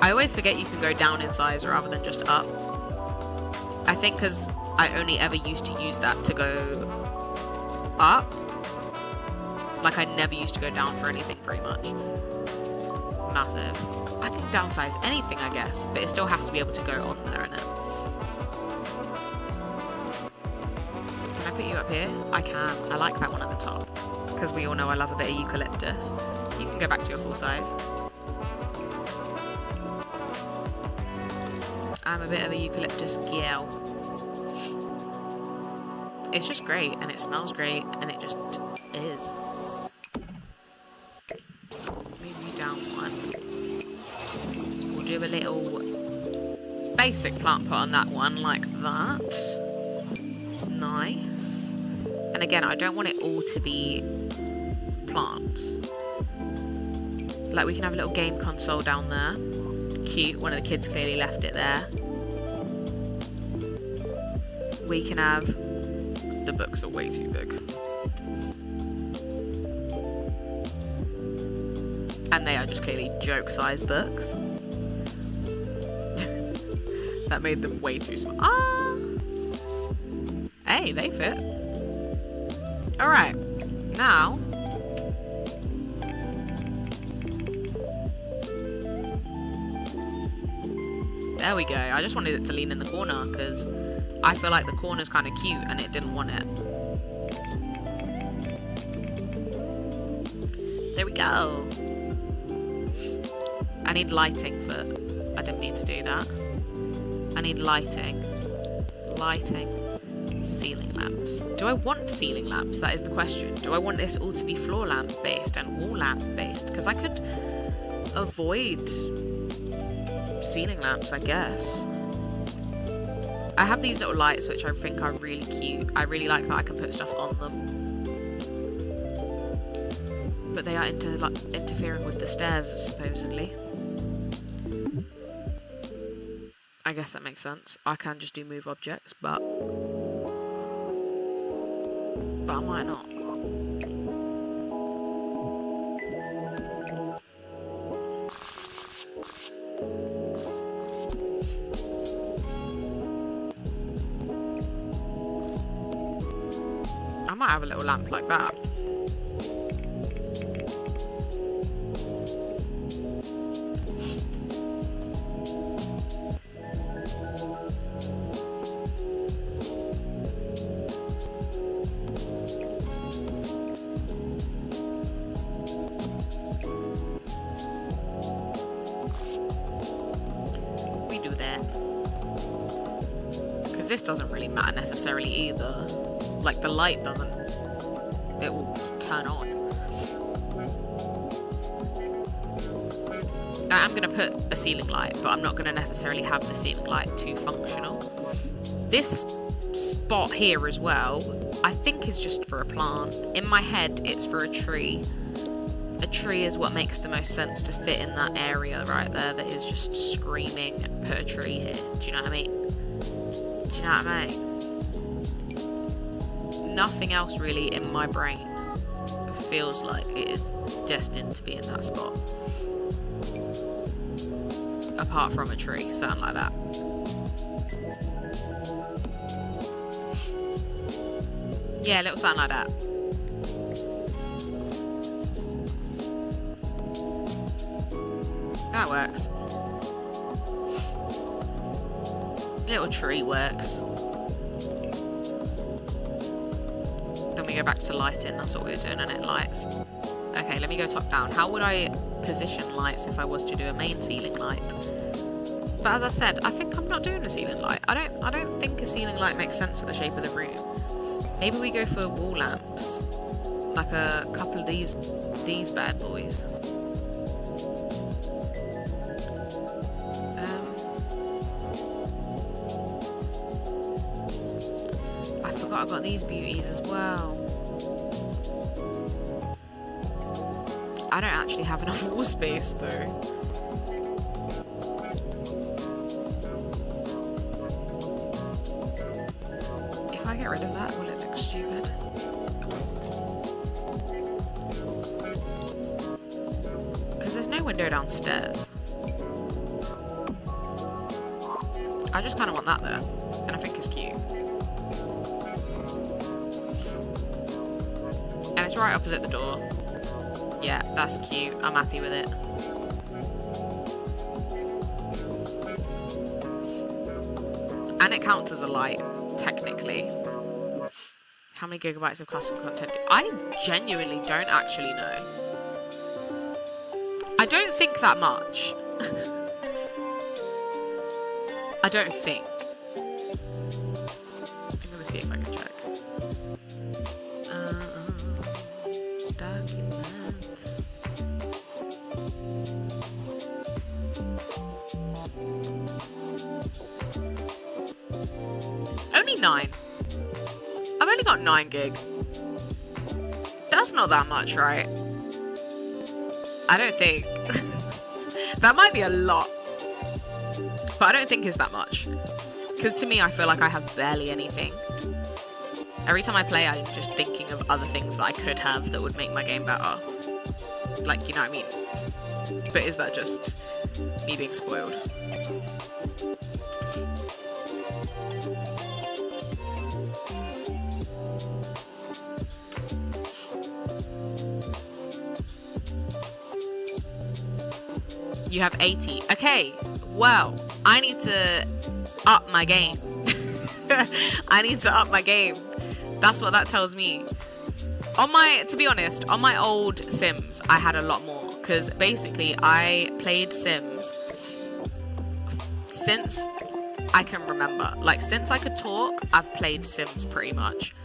I always forget you can go down in size rather than just up. I think because I only ever used to use that to go up. Like, I never used to go down for anything, pretty much. Massive. I can downsize anything, I guess, but it still has to be able to go on there, innit? Can I put you up here? I can. I like that one at the top, because we all know I love a bit of eucalyptus. You can go back to your full size. I'm a bit of a eucalyptus gal. It's just great, and it smells great, and it just is. Move you down one. We'll do a little basic plant pot on that one, like that. Nice. And again, I don't want it all to be plants. Like, we can have a little game console down there. Cute. One of the kids clearly left it there. We can have... The books are way too big. And they are just clearly joke-sized books. That made them way too small. Ah! Hey, they fit. Alright. Now... There we go. I just wanted it to lean in the corner because I feel like the corner's kind of cute and it didn't want it. There we go. I need lighting for... I didn't mean to do that. I need lighting. Lighting. Ceiling lamps. Do I want ceiling lamps? That is the question. Do I want this all to be floor lamp based and wall lamp based? Because I could avoid ceiling lamps, I guess. I have these little lights which I think are really cute. I really like that I can put stuff on them. But they are interfering with the stairs, supposedly. I guess that makes sense. I can just do move objects, but I might not. I might have a little lamp like that. We do that. Because this doesn't really matter necessarily either. Like, the light doesn't, it will just turn on. I'm going to put a ceiling light, but I'm not going to necessarily have the ceiling light too functional. This spot here as well, I think is just for a plant. In my head, it's for a tree. A tree is what makes the most sense to fit in that area right there that is just screaming, put a tree here. Do you know what I mean? Do you know what I mean? Nothing else really in my brain feels like it is destined to be in that spot. Apart from a tree, something like that. Yeah, a little something like that. That works. Little tree works. Then we go back to lighting. That's what we were doing, and it lights. Okay, let me go top down. How would I position lights if I was to do a main ceiling light? But as I said, I think I'm not doing a ceiling light. I don't think a ceiling light makes sense for the shape of the room. Maybe we go for wall lamps, like a couple of these bad boys. I forgot I've got these beauties as well. I don't actually have enough wall space though. get rid of that? Will it look stupid? Because there's no window downstairs. I just kind of want that there. And I think it's cute. And it's right opposite the door. Yeah, that's cute. I'm happy with it. And it counts as a light, technically. How many gigabytes of custom content? I genuinely don't actually know. I don't think that much. I don't think. I'm gonna see if I can check. Documents. Only 9. I've only got 9 gig. That's not that much, right? I don't think. That might be a lot. But I don't think it's that much. Because to me, I feel like I have barely anything. Every time I play, I'm just thinking of other things that I could have that would make my game better. Like, you know what I mean? But is that just me being spoiled? You have 80. Okay, well, I need to up my game. I need to up my game. That's what that tells me. To be honest, on my old Sims, I had a lot more. Because basically, I played Sims since I can remember. Like, since I could talk, I've played Sims pretty much.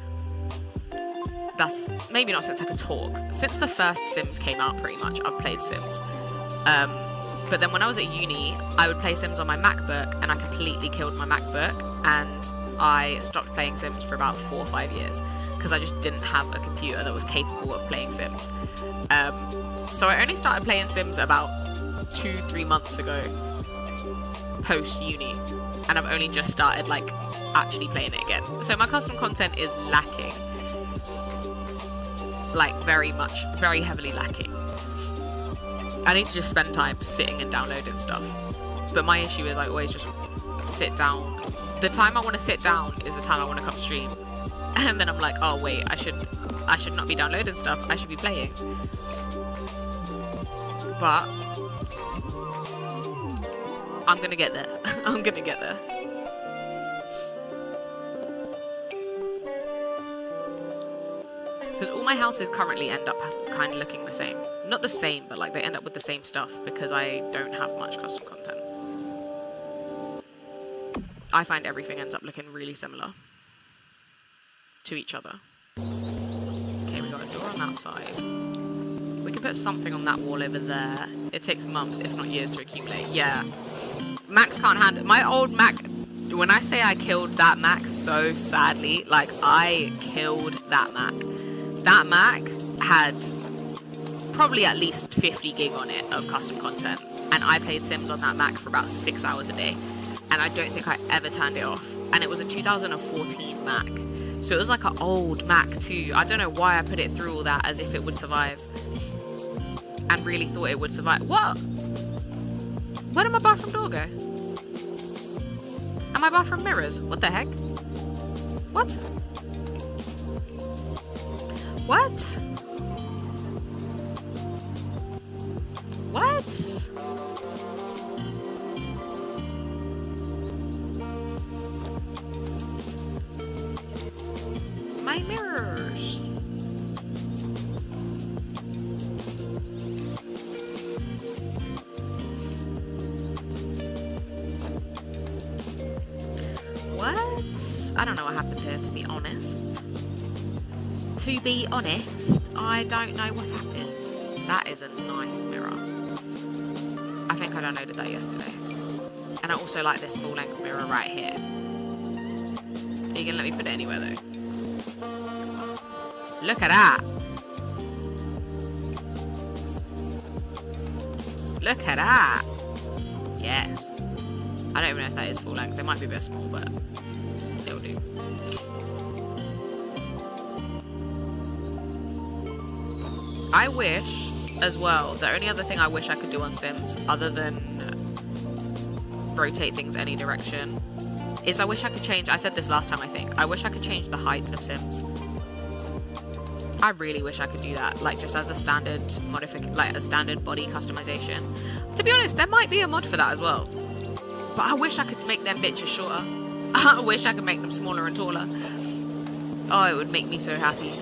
That's, maybe not since I could talk. Since the first Sims came out, pretty much, I've played Sims. But then when I was at uni, I would play Sims on my MacBook, and I completely killed my MacBook, and I stopped playing Sims for about 4 or 5 years, because I just didn't have a computer that was capable of playing Sims. So I only started playing Sims about 2-3 months ago, post-uni, and I've only just started, like, actually playing it again. So my custom content is lacking. Like, very heavily lacking. I need to just spend time sitting and downloading stuff. But my issue is I always just sit down. The time I want to sit down is the time I want to come stream. And then I'm like, oh wait, I should not be downloading stuff. I should be playing. But I'm gonna get there. I'm gonna get there. Because all my houses currently end up kind of looking the same. Not the same, but like they end up with the same stuff because I don't have much custom content. I find everything ends up looking really similar to each other. Okay, we got a door on that side. We can put something on that wall over there. It takes months, if not years, to accumulate. Yeah. Macs can't handle it. My old Mac, when I say I killed that Mac so sadly, like I killed that Mac. That Mac had probably at least 50 gig on it of custom content. And I played Sims on that Mac for about 6 hours a day. And I don't think I ever turned it off. And it was a 2014 Mac. So it was like an old Mac too. I don't know why I put it through all that as if it would survive. And really thought it would survive. What? Where did my bathroom door go? And my bathroom mirrors? What the heck? What? What? What? My mirrors. What? I don't know what happened here, to be honest. To be honest, I don't know what happened. That is a nice mirror. I think I downloaded that yesterday. And I also like this full-length mirror right here. Are you gonna let me put it anywhere though? Look at that. Look at that. Yes. I don't even know if that is full length. It might be a bit small, but it'll do. I wish as well, the only other thing I wish I could do on Sims, other than rotate things any direction, is I wish I could change, I said this last time I think, I wish I could change the height of Sims. I really wish I could do that, like just as a standard like a standard body customization. To be honest, there might be a mod for that as well. But I wish I could make them bitches shorter. I wish I could make them smaller and taller. Oh, it would make me so happy.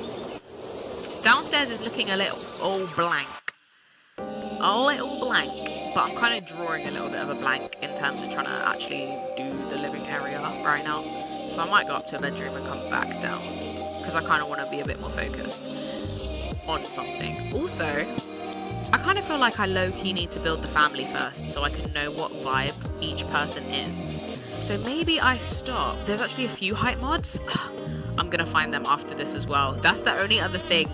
Downstairs is looking a little blank. A little blank. But I'm kind of drawing a little bit of a blank in terms of trying to actually do the living area right now. So I might go up to a bedroom and come back down, because I kind of want to be a bit more focused on something. Also, I kind of feel like I low-key need to build the family first so I can know what vibe each person is. So maybe I stop. There's actually a few height mods. I'm going to find them after this as well. That's the only other thing.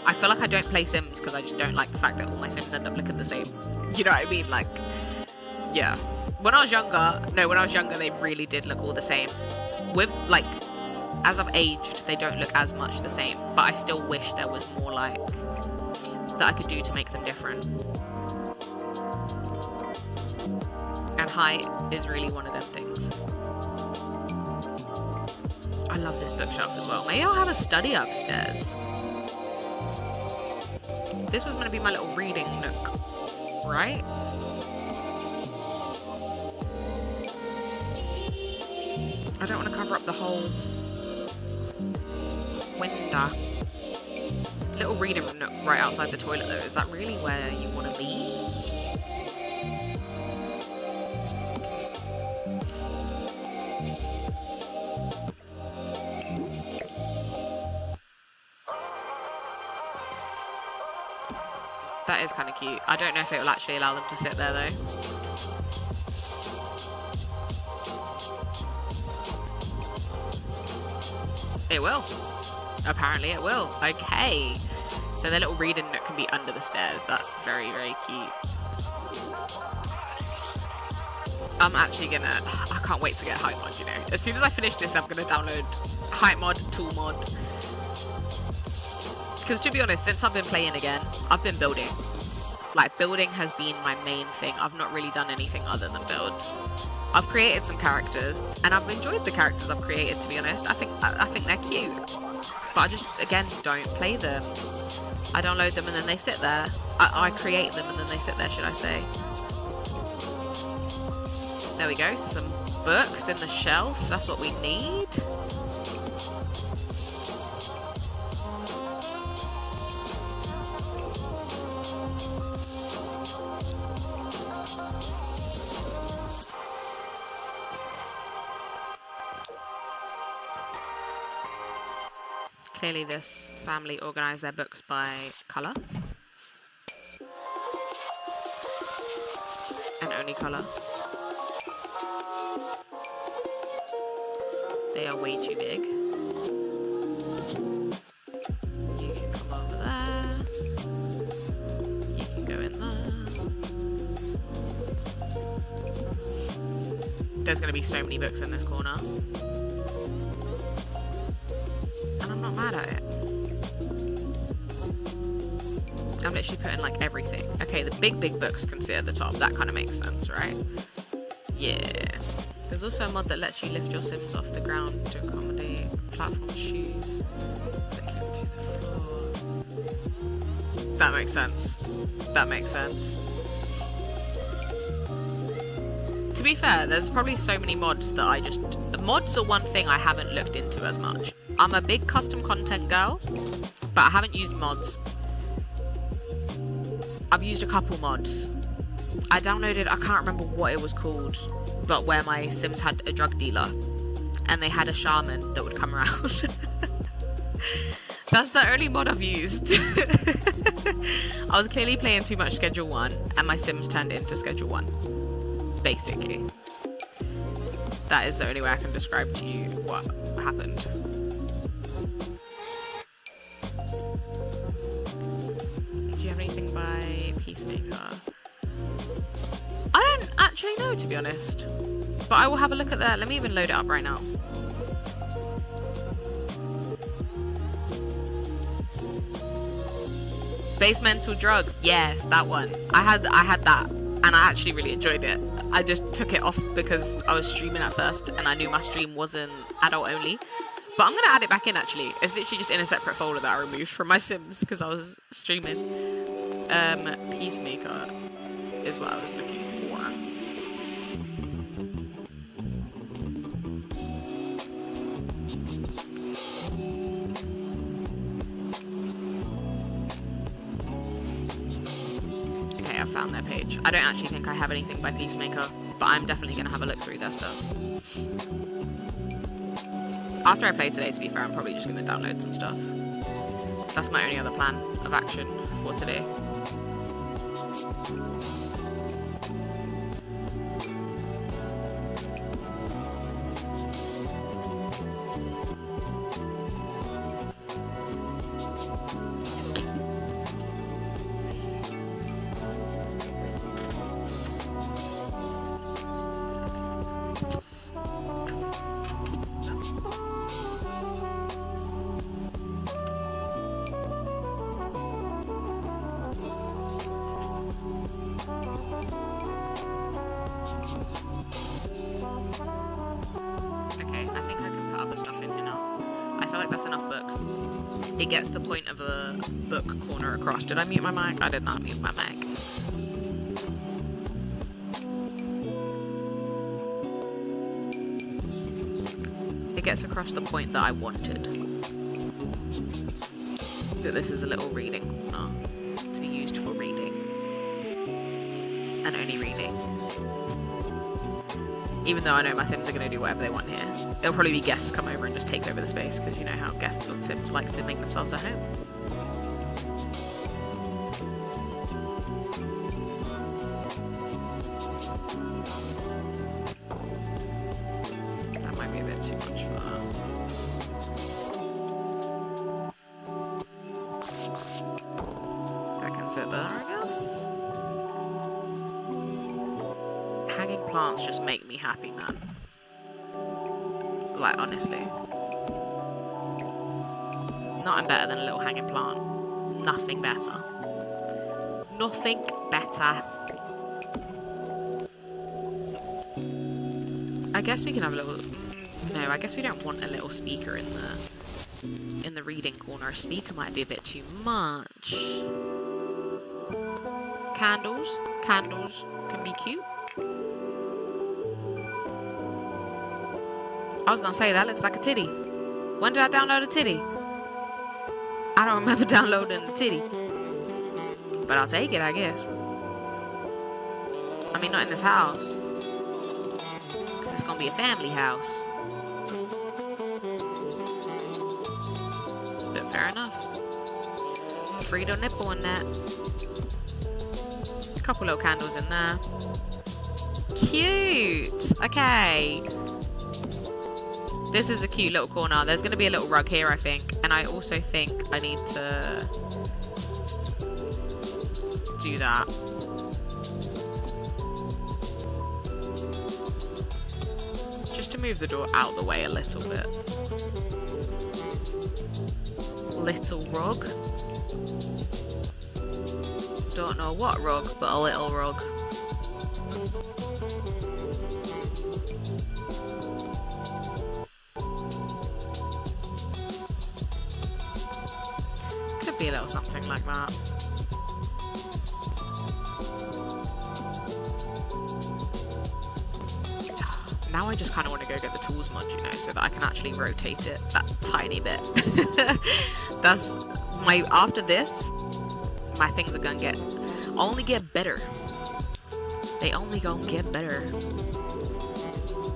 I feel like I don't play Sims because I just don't like the fact that all my Sims end up looking the same. You know what I mean? Like, yeah. When I was younger, they really did look all the same. With, like, as I've aged, they don't look as much the same. But I still wish there was more, like, that I could do to make them different. And height is really one of them things. I love this bookshelf as well. Maybe I'll have a study upstairs. This was going to be my little reading nook, right? I don't want to cover up the whole window. Little reading nook right outside the toilet though. Is that really where you want to be? That is kind of cute. I don't know if it will actually allow them to sit there though. It will. Apparently it will. Okay. So their little reading nook can be under the stairs. That's very, very cute. I'm actually gonna... I can't wait to get Height Mod, you know. As soon as I finish this, I'm gonna download Height Mod, Tool Mod. Because to be honest, since I've been playing again, I've been building. Like, building has been my main thing. I've not really done anything other than build. I've created some characters, and I've enjoyed the characters I've created, to be honest. I think they're cute. But I just, again, don't play them. I download them and then they sit there. I create them and then they sit there, should I say. There we go, some books in the shelf. That's what we need. Clearly this family organised their books by colour. And only colour. They are way too big. You can come over there. You can go in there. There's going to be so many books in this corner. Not mad at it. I'm literally putting like everything. Okay, the big books can sit at the top. That kind of makes sense, right? Yeah. There's also a mod that lets you lift your Sims off the ground to accommodate platform shoes that clip through the floor. That makes sense. That makes sense. To be fair, there's probably so many mods that I just... Mods are one thing I haven't looked into as much. I'm a big custom content girl, but I haven't used mods. I've used a couple mods. I downloaded, I can't remember what it was called, but where my Sims had a drug dealer and they had a shaman that would come around. That's the only mod I've used. I was clearly playing too much Schedule 1 and my Sims turned into Schedule 1, basically. That is the only way I can describe to you what happened. Do you have anything by Peacemaker? I don't actually know, to be honest. But I will have a look at that. Let me even load it up right now. Space Mental Drugs. Yes, that one. I had that, and I actually really enjoyed it. I just took it off because I was streaming at first, and I knew my stream wasn't adult only. But I'm gonna add it back in actually. It's literally just in a separate folder that I removed from my Sims because I was streaming. Peacemaker is what I was looking for. Okay, I found their page. I don't actually think I have anything by Peacemaker, but I'm definitely gonna have a look through their stuff. After I play today, to be fair, I'm probably just going to download some stuff. That's my only other plan of action for today. It gets the point of a book corner across. Did I mute my mic? I did not mute my mic. It gets across the point that I wanted. That this is a little reading corner to be used for reading. And only reading. Even though I know my Sims are going to do whatever they want here. It'll probably be guests come over and just take over the space, because you know how guests on Sims like to make themselves at home. That might be a bit too much for her. That can sit there, I guess. Hanging plants just make me happy, man. Like, honestly. Nothing better than a little hanging plant. Nothing better. Nothing better. I guess we can have a little... No, I guess we don't want a little speaker in the reading corner. A speaker might be a bit too much. Candles. Candles can be cute. I was gonna say, that looks like a titty. When did I download a titty? I don't remember downloading a titty. But I'll take it, I guess. I mean, not in this house. Because it's gonna be a family house. But fair enough. Frito nipple in that. A couple little candles in there. Cute! Okay. This is a cute little corner. There's going to be a little rug here, I think. And I also think I need to do that. Just to move the door out the way a little bit. Little rug. Don't know what rug, but a little rug. Be a little something like that. Now I just kind of want to go get the tools mod, you know, so that I can actually rotate it that tiny bit. That's my... After this, my things are gonna only get better. They only gonna get better.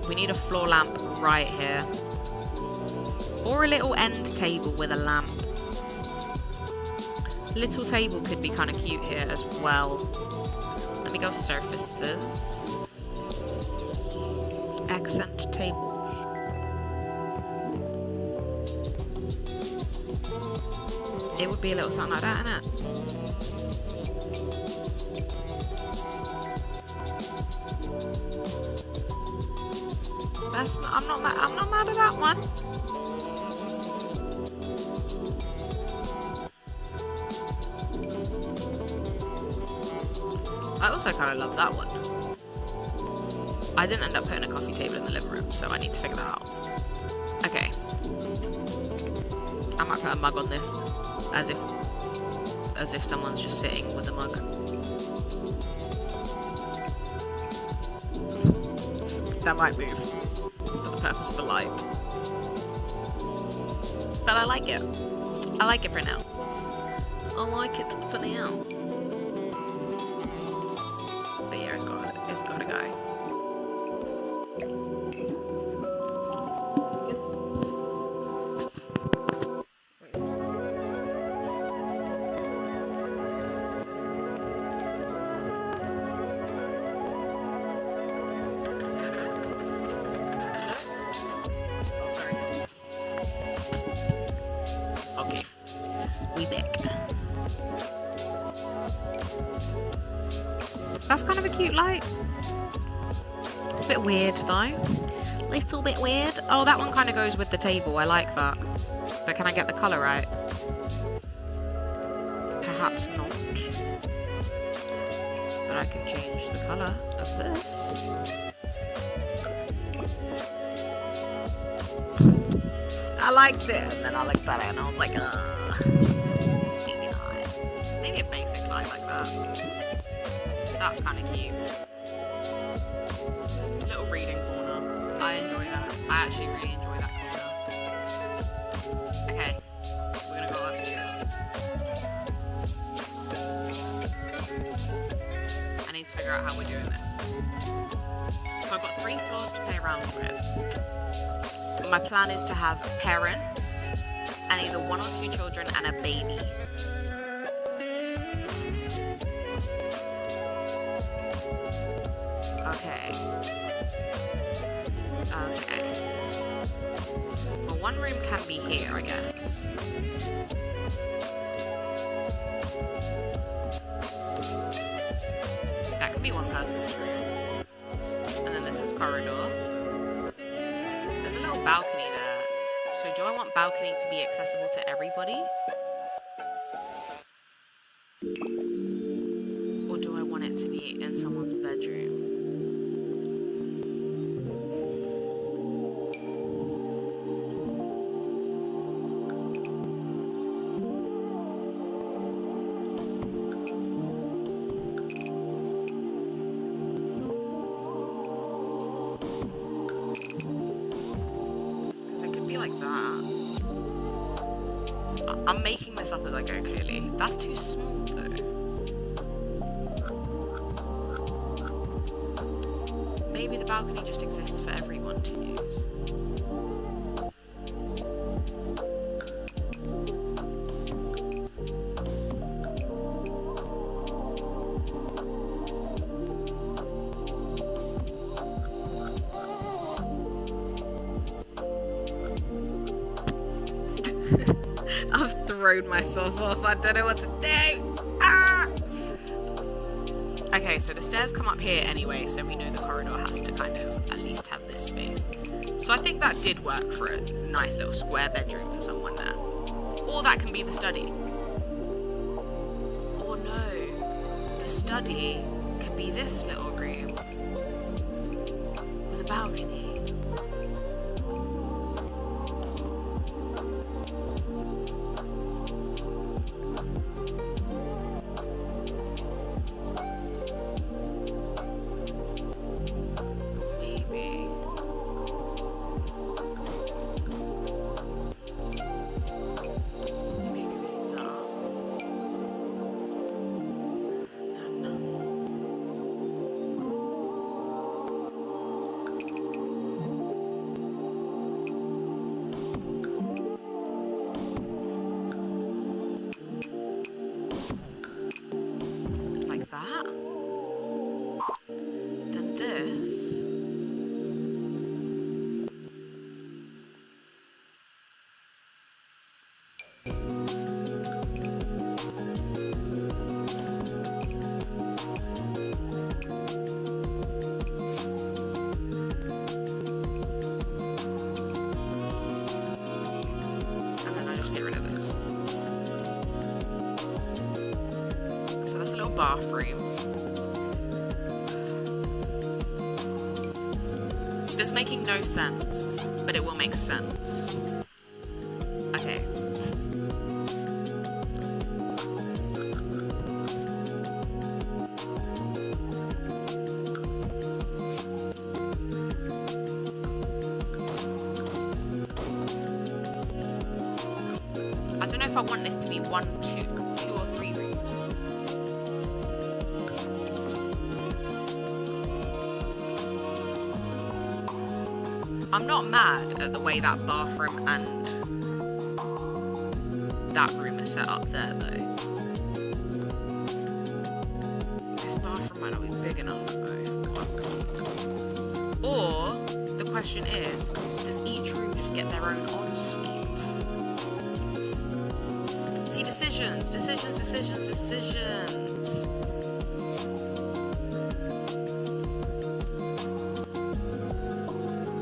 We need a floor lamp right here. Or a little end table with a lamp. Little table could be kind of cute here as well. Let me go surfaces. Accent tables. It would be a little something like that, innit? I'm not mad at that one. I also kind of love that one. I didn't end up putting a coffee table in the living room, so I need to figure that out. Okay. I might put a mug on this, as if someone's just sitting with a mug. That might move for the purpose of a light. But I like it. I like it for now. I like it for now. But yeah, it's gotta go. That's kind of a cute light. It's a bit weird though. Little bit weird. Oh, that one kind of goes with the table. I like that. But can I get the colour right? Perhaps not. But I can change the colour of this. I liked it, and then I looked at it and I was like, maybe not. Maybe a basic light like that. That's kind of cute. Little reading corner. I enjoy that. I actually really enjoy that corner. Okay, we're gonna go upstairs. I need to figure out how we're doing this. So I've got 3 floors to play around with. My plan is to have parents and either 1 or 2 children and a baby. Okay. Well, 1 room can be here, I guess. That could be 1 person's room. And then this is corridor. There's a little balcony there. So do I want balcony to be accessible to everybody? Or do I want it to be in someone's bedroom? I'm making this up as I go, clearly. That's too small, though. Maybe the balcony just exists for everyone to use. I've thrown myself off. I don't know what to do. Ah! Okay, so the stairs come up here anyway, so we know the corridor has to kind of at least have this space. So I think that did work for a nice little square bedroom for someone there. Or that can be the study. Or no, the study can be this little room with a balcony. Then this. And then I just get rid of this. So that's a little bathroom. is making no sense, but it will make sense. Okay. I don't know if I want this to be 1, 2 or 3 rooms. I'm not mad at the way that bathroom and that room is set up there, though. This bathroom might not be big enough, though, for one. Or, the question is, does each room just get their own ensuite? See, decisions.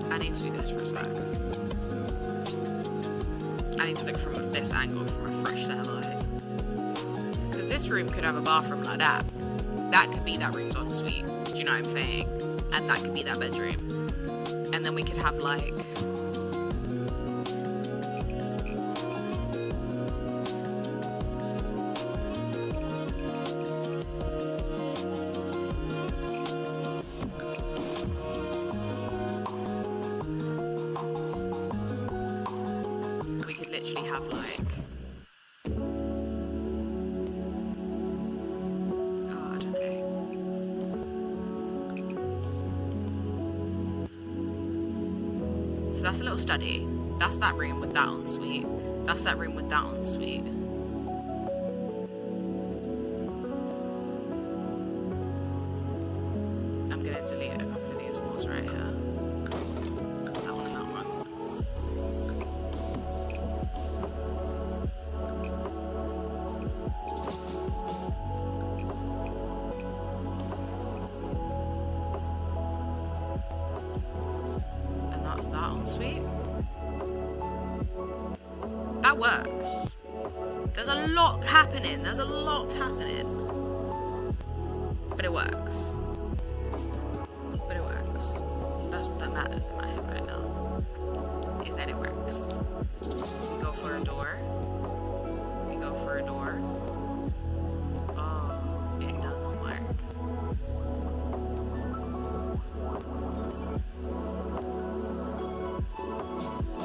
I need to do this for a sec. I need to look from this angle from a fresh set of eyes. Because this room could have a bathroom like that. That could be that room's ensuite. Do you know what I'm saying? And that could be that bedroom. And then we could have like... literally have like, oh, I don't know. So that's a little study. That's that room with that ensuite. That's that room with that ensuite. I'm gonna delete a couple of these walls right here. Sweet. That works. There's a lot happening. But it works. That's what that matters in my head right now. Is that it works. We go for a door. Oh, it doesn't work.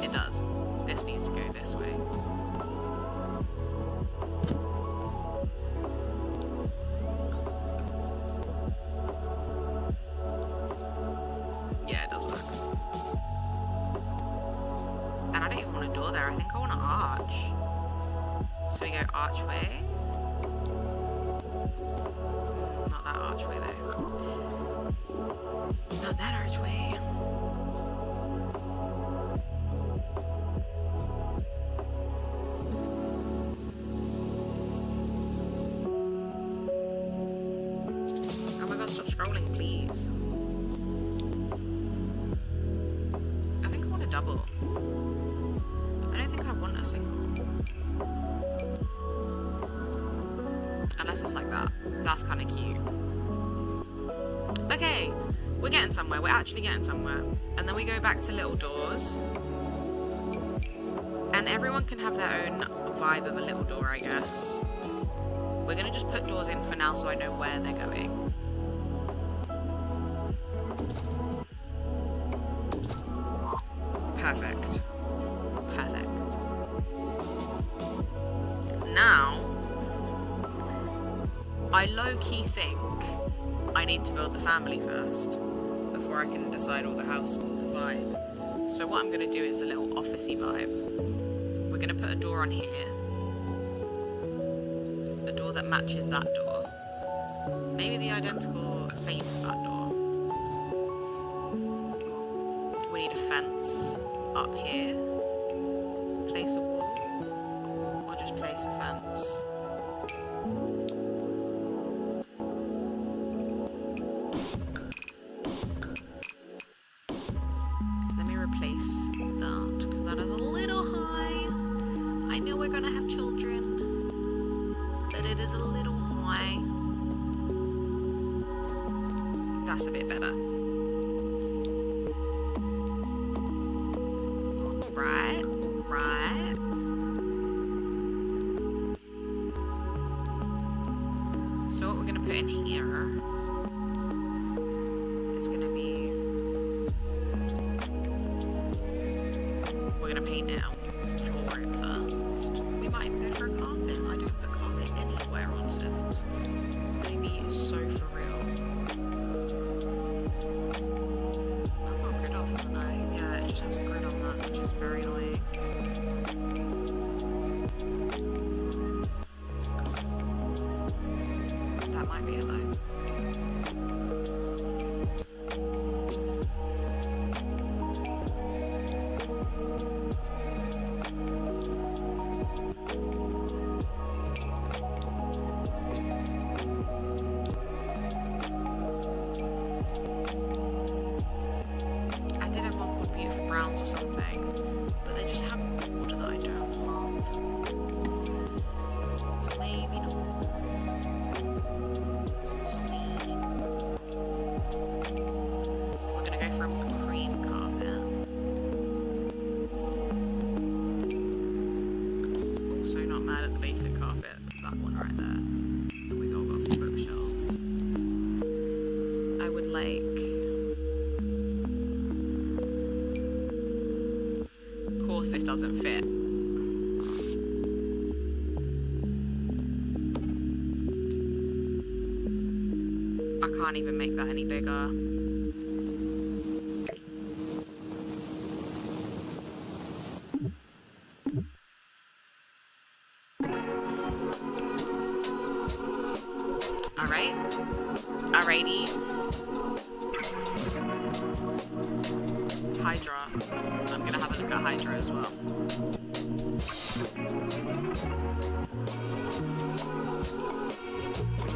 It does. This needs to go this way. Yeah, it does work. And I don't even want a door there. I think I want an arch. So we go archway. Not that archway though. Not that archway. Stop scrolling, please. I think I want a double. I don't think I want a single. Unless it's like that. That's kind of cute. Okay, we're getting somewhere. We're actually getting somewhere. And then we go back to little doors. And everyone can have their own vibe of a little door, I guess. We're going to just put doors in for now so I know where they're going. Perfect. Now, I low-key think I need to build the family first before I can decide all the house vibe. So what I'm going to do is a little officey vibe. We're going to put a door on here. A door that matches that door. Maybe the identical same as that door. We need a fence up here. Place a wall. Or just place a fence. Let me replace that, because that is a little high. I know we're gonna have children, but it is a little high. That's a bit better. So what we're going to put in here is going to be, we're going to paint it out, floor it first. We might even go for a carpet. I don't put carpet anywhere on Sims. Maybe it's so for real. I've got a grid off, haven't I? Yeah, it just has a grid on that, which is very annoying. That might be it though. Browns or something, but they just have border that I don't love. So maybe not. So maybe. We're gonna go for a more cream carpet. Also not mad at the basic carpet, that one right there. And we got a few bookshelves. I would like. This doesn't fit. I can't even make that any bigger. Alright. Alrighty. Hydra. I'm gonna have a look at Hydra as well.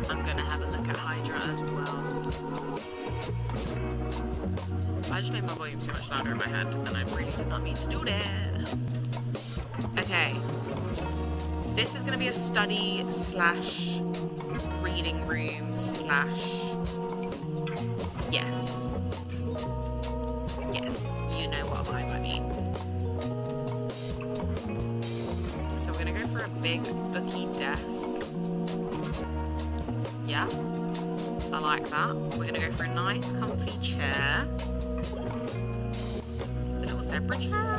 I'm gonna have a look at Hydra as well. I just made my volume so much louder in my head, and I really did not mean to do that. Okay. This is gonna be a study slash reading room slash... Yes. Yes, you know what vibe I mean. So we're gonna go for a big booky desk. Yeah, I like that. We're gonna go for a nice comfy chair. The little zebra chair.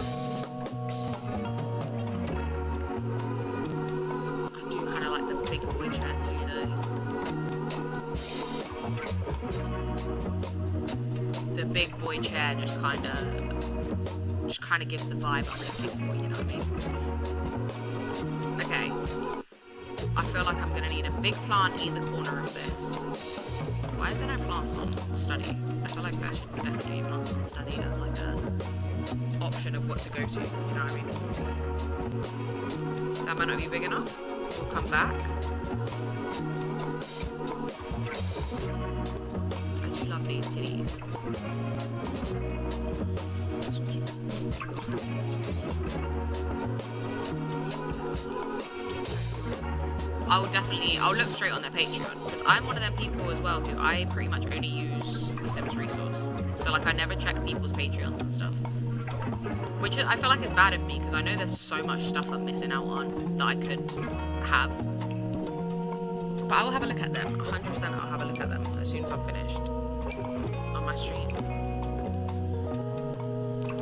I do kind of like the big boy chair too though. The big boy chair just kind of gives the vibe I'm looking for, you know what I mean? Okay. I feel like I'm gonna need a big plant either corner of this. Why is there no plants on study? I feel like there should definitely be plants on study as like a option of what to go to, you know what I mean? That might not be big enough. We'll come back. I do love these titties. I'll look straight on their Patreon, because I'm one of them people as well who I pretty much only use the Sims resource. So like I never check people's Patreons and stuff. Which I feel like is bad of me, because I know there's so much stuff I'm missing out on that I could have. But I will have a look at them, 100% I'll have a look at them as soon as I'm finished on my stream.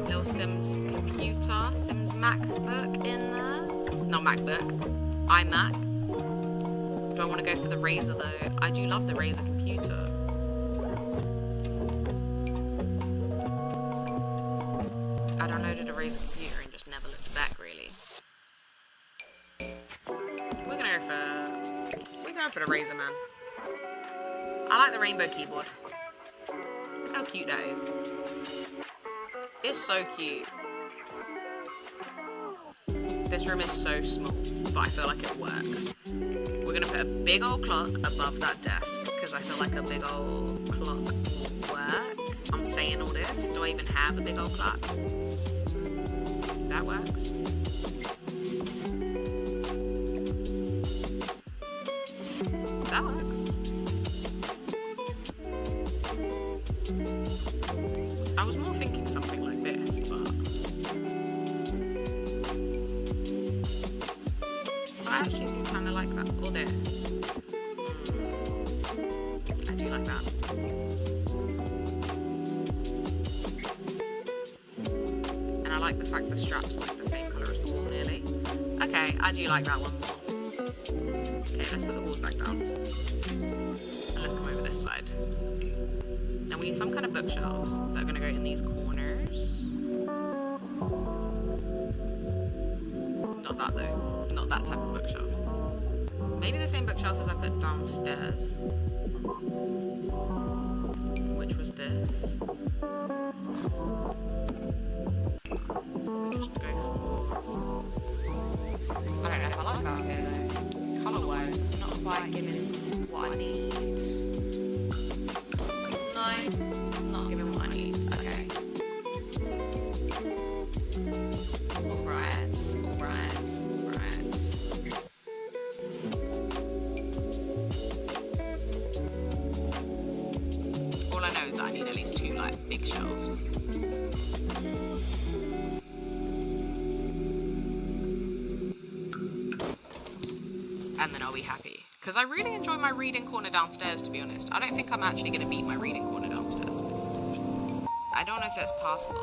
Little Sims computer, Sims MacBook in there. Not MacBook, iMac. Do I want to go for the Razer though? I do love the Razer computer. I downloaded a Razer computer and just never looked back really. We're going for the Razer, man. I like the rainbow keyboard. Look how cute that is. It's so cute. This room is so small, but I feel like it works. We're gonna put a big old clock above that desk, because I feel like a big old clock will work. I'm saying all this. Do I even have a big old clock? That works. That works. I was more thinking something like this, but I actually kind of like that. Or this. like that. And I like the fact the strap's like the same colour as the wall nearly. Okay, I do like that one more. Okay, let's put the walls back down. And let's come over this side. Now we need some kind of bookshelves that are going to go in these corners. Not that though. Not that type of bookshelf. Maybe the same bookshelf as I put downstairs. Which was this. We just go for... I don't know if I like that here though. Colour-wise, it's not quite giving what I need. No, not giving what I need. Okay. Alright. All I know is that I need at least 2 like big shelves. And then I'll be happy. Because I really enjoy my reading corner downstairs, to be honest. I don't think I'm actually going to beat my reading corner downstairs. I don't know if it's possible.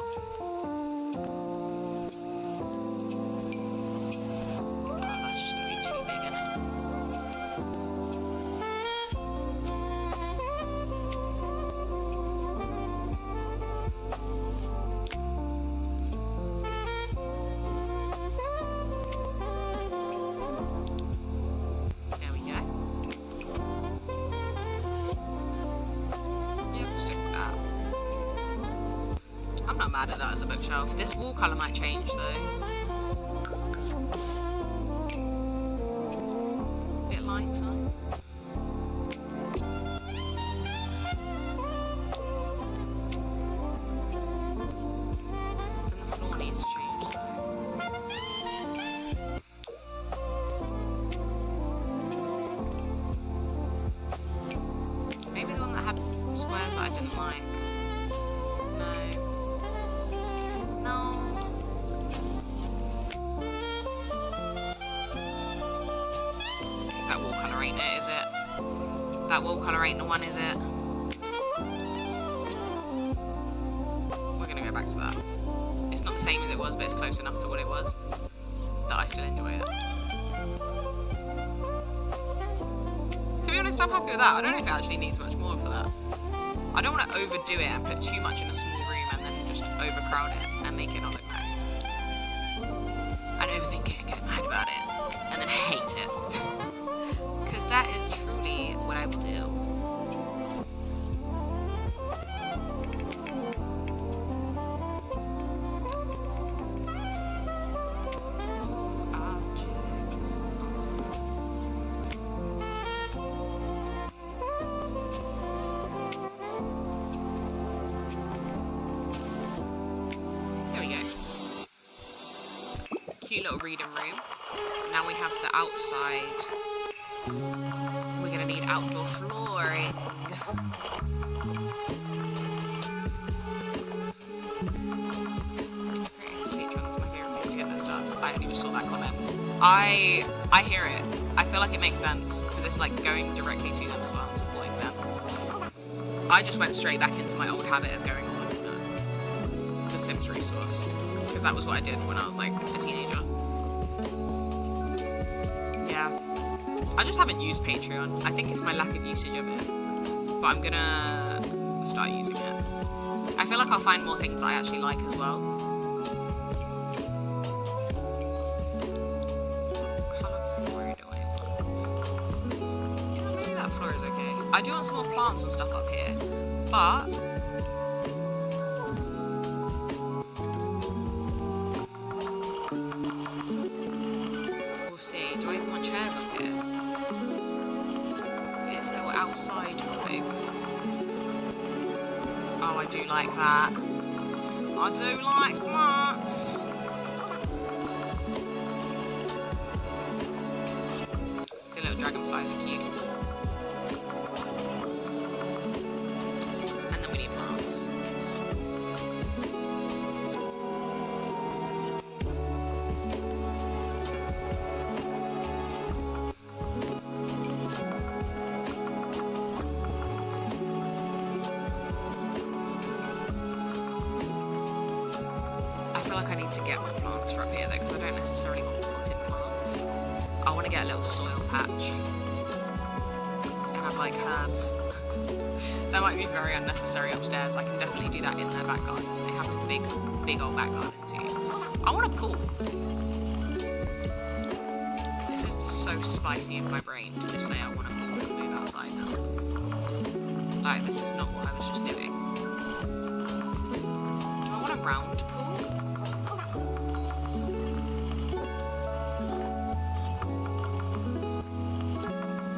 Oh, that's just going to be too big, isn't it? I'm not mad at that as a bookshelf. This wall colour might change though. A bit lighter. Then the floor needs to change though. Maybe the one that had squares that I didn't like. That wall colour ain't the one, is it? We're gonna go back to that. It's not the same as it was, but it's close enough to what it was that I still enjoy it. To be honest, I'm happy with that. I don't know if it actually needs much more for that. I don't want to overdo it and put too much in a small room and then just overcrowd it and make it not look nice. And overthink it and get mad about it. And then hate it. Because that is truly what I will do. Move objects. There we go. Cute little reading room. Now we have the outside. We're gonna need outdoor flooring. Patreon's my favourite place to get this stuff. I only just saw that comment. I hear it. I feel like it makes sense because it's like going directly to them as well and supporting them. I just went straight back into my old habit of going on the Sims resource because that was what I did when I was like a teenager. Yeah. I just haven't used Patreon. I think it's my lack of usage of it. But I'm gonna start using it. I feel like I'll find more things that I actually like as well. What colour floor do I want? Yeah, maybe that floor is okay. I do want some more plants and stuff up here. But we'll see. Do I even want chairs up here? It's a little outside thing. Oh, I do like that. I do like that. The little dragonflies are cute. And then we need plants. feel like I need to get my plants for up here though, because I don't necessarily want potted plants. I want to get a little soil patch and have like herbs. That might be very unnecessary upstairs. I can definitely do that in their back garden. They have a big old back garden too. I want a pool. This is so spicy of my brain to just say I want a pool and move outside now. Like, this is not what I was just doing. Do I want a round pool?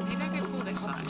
Maybe I go pool this side.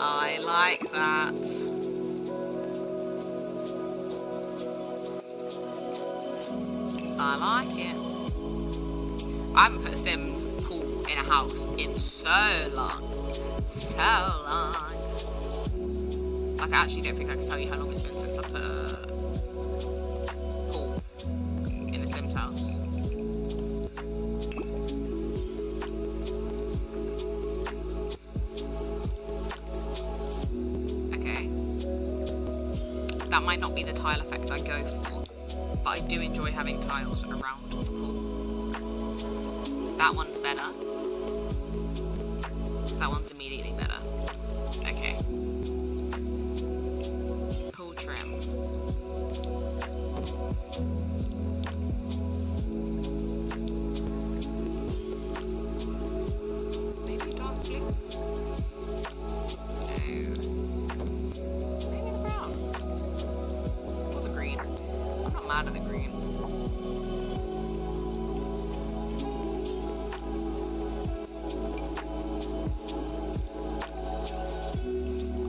I like that. I like it. I haven't put a Sims pool in a house in so long. So long. Like, I actually don't think I can tell you how long it's been since I put a pool in a Sims house. That might not be the tile effect I go for, but I do enjoy having tiles around the pool. That one's better. That one's immediately better. Okay. Pool trim. Maybe dark blue? Out of the green.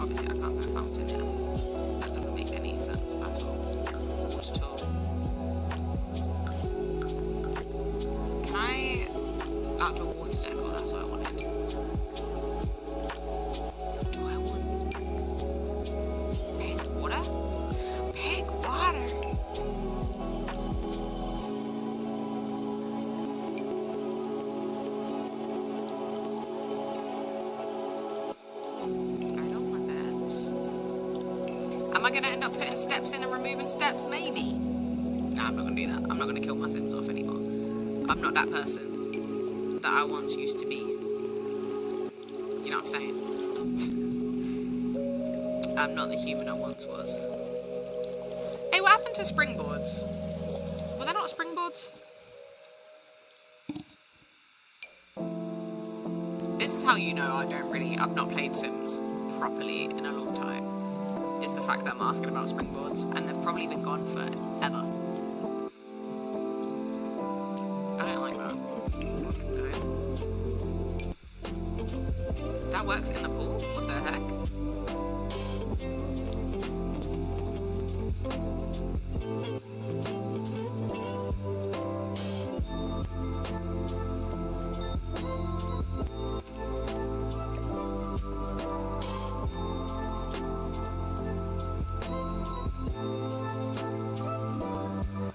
Obviously I can't put a fountain in. That doesn't make any sense at all. Not at all. Can I outdoor water decor? That's what I wanted. Do I want pink water? Pink water! Am I going to end up putting steps in and removing steps? Maybe. Nah, I'm not going to do that. I'm not going to kill my Sims off anymore. I'm not that person that I once used to be. You know what I'm saying? I'm not the human I once was. Hey, what happened to springboards? Were there not springboards? This is how you know I've not played Sims properly in a long time. Is the fact that I'm asking about springboards, and they've probably been gone forever. I don't like that. No. That works in the pool? What the heck?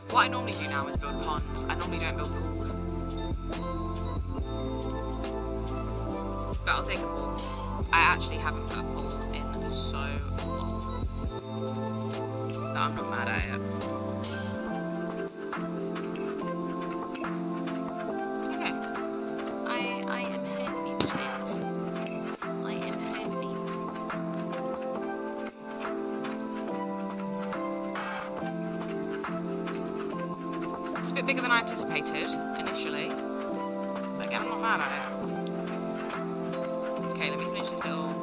What I normally do now is build ponds. I normally don't build pools. But I'll take a pool. I actually haven't put a pool in so long that I'm not mad at it. Okay. I am happy with it. I am happy. It's a bit bigger than I anticipated initially. But again, I'm not mad at it. Okay, let me finish this little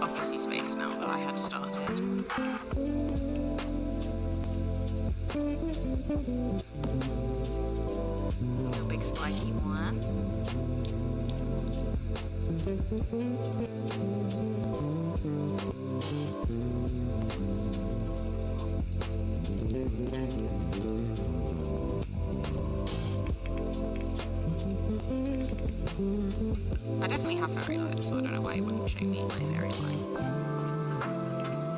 officey space now that I had started. Little big spiky one. I definitely have fairy lights, so I don't know why you wouldn't show me my fairy lights.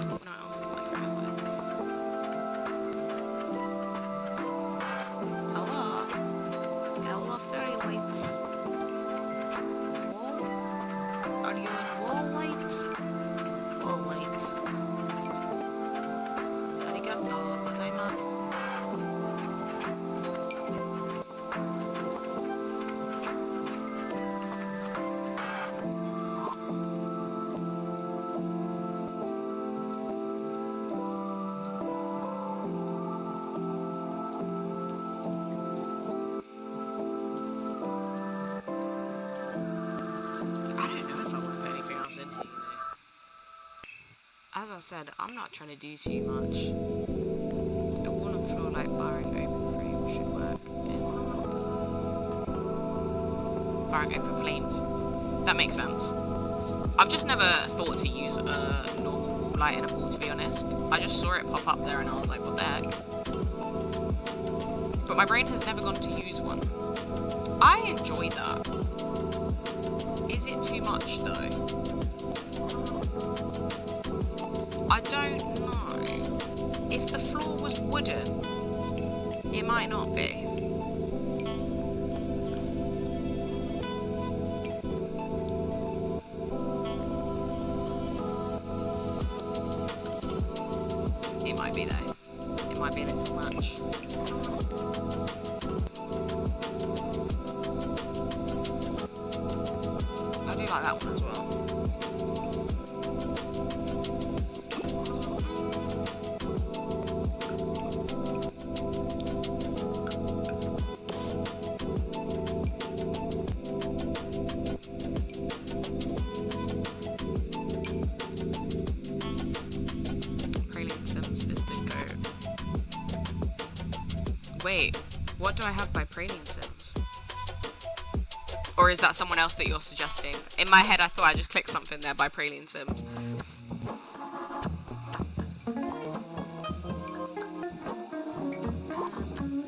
No, I also have my fairy lights. Hello? Hello, fairy lights. Wall? Are you in wall lights? Wall lights. Arigato gozaimasu. As I said, I'm not trying to do too much. A wooden floor like barring open frame should work. Barring open flames. That makes sense. I've just never thought to use a normal light in a pool, to be honest. I just saw it pop up there and I was like, what the heck? But my brain has never gone to use one. I enjoy that. Is it too much though? I don't know. If the floor was wooden, it might not be. It might be though. It might be a little much. I do like that one as well. Wait, what do I have by Praline Sims? Or is that someone else that you're suggesting? In my head, I thought I just clicked something there by Praline Sims.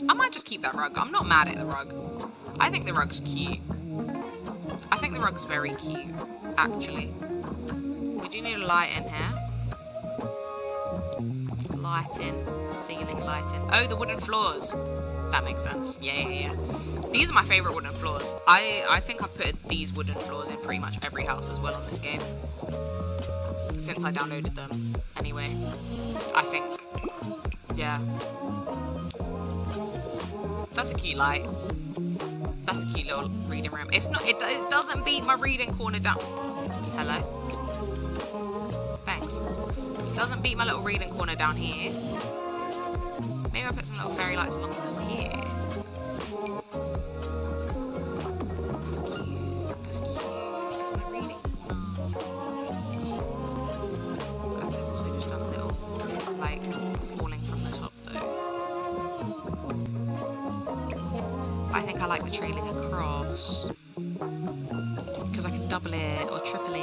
I might just keep that rug. I'm not mad at the rug. I think the rug's cute. I think the rug's very cute, actually. We do need a light in here. Lighting, ceiling lighting. Oh, the wooden floors. That makes sense. Yeah. These are my favourite wooden floors. I think I've put these wooden floors in pretty much every house as well on this game. Since I downloaded them. Anyway. I think. Yeah. That's a cute light. That's a cute little reading room. It's not. It doesn't beat my reading corner down. Hello? Thanks. Doesn't beat my little reading corner down here. Maybe I'll put some little fairy lights along here. That's cute. That's cute. That's my reading. I could have also just done a little, like, falling from the top though. But I think I like the trailing across. Because I can double it or triple it.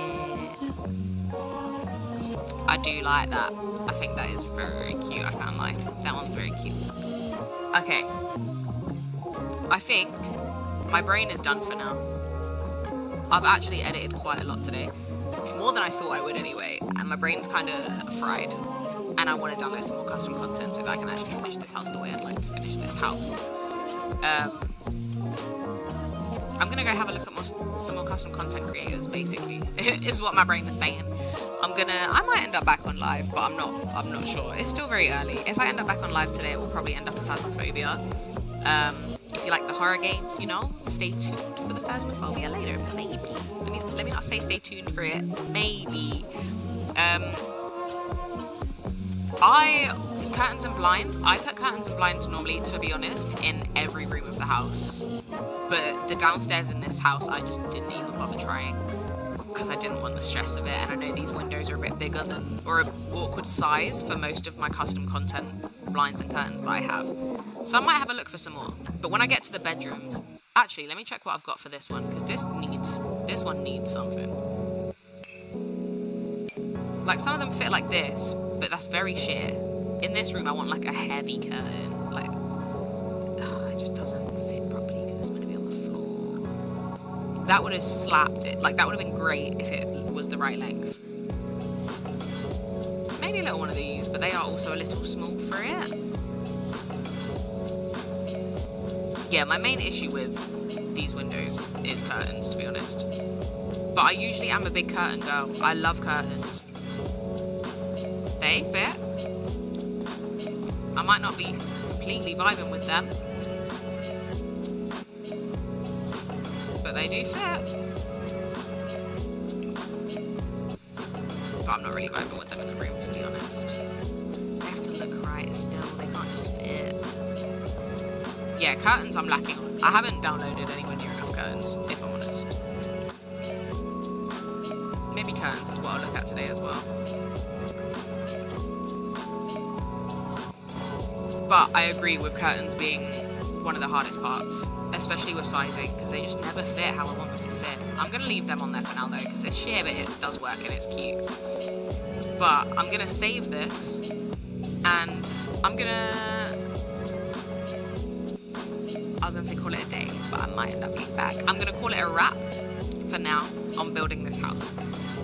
I do like that. I think that is very cute, I can't lie. That one's very cute. Okay. I think my brain is done for now. I've actually edited quite a lot today. More than I thought I would anyway. And my brain's kind of fried. And I want to download some more custom content so that I can actually finish this house the way I'd like to finish this house. I'm going to go have a look at some more custom content creators, basically, is what my brain is saying. I might end up back on live, but I'm not sure. It's still very early. If I end up back on live today, it will probably end up in Phasmophobia. If you like the horror games, you know, stay tuned for the Phasmophobia later. Maybe. Let me not say stay tuned for it. Maybe. Curtains and blinds. I put curtains and blinds normally, to be honest, in every room of the house. But the downstairs in this house, I just didn't even bother trying. Because I didn't want the stress of it, and I know these windows are a bit bigger than, or an awkward size for most of my custom content blinds and curtains that I have. So I might have a look for some more. But when I get to the bedrooms, actually, let me check what I've got for this one, because this one needs something. Like, some of them fit like this, but that's very shit. In this room, I want like a heavy curtain. Like, it just doesn't fit properly because it's going to be on the floor. that would have slapped it. Like, that would have been great if it was the right length. Maybe a little one of these, but they are also a little small for it. Yeah, my main issue with these windows is curtains, to be honest. But I usually am a big curtain girl. I love curtains. They fit. I might not be completely vibing with them, but they do fit. But I'm not really vibing with them in the room, to be honest. They have to look right still. They can't just fit. Yeah, curtains I'm lacking on. I haven't downloaded anywhere near enough curtains, if I'm honest. Maybe curtains is what I'll look at today as well. But I agree with curtains being one of the hardest parts, especially with sizing, because they just never fit how I want them to fit. I'm going to leave them on there for now though, because it's sheer, but it does work and it's cute. But I'm going to save this, and I'm going to... I was going to say call it a day, but I might end up being back. I'm going to call it a wrap for now on building this house.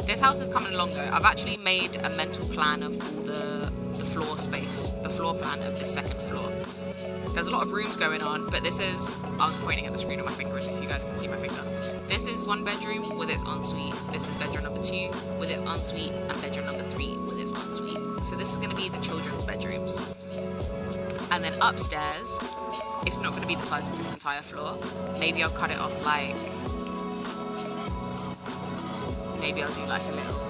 This house is coming along though. I've actually made a mental plan of all the floor space, the floor plan of the second floor. There's a lot of rooms going on, but this is, I was pointing at the screen on my fingers if you guys can see my finger. This is one bedroom with its ensuite. This is bedroom number 2 with its ensuite, and bedroom number 3 with its ensuite. So this is going to be the children's bedrooms. And then upstairs, it's not going to be the size of this entire floor. Maybe I'll cut it off like, maybe I'll do like a little,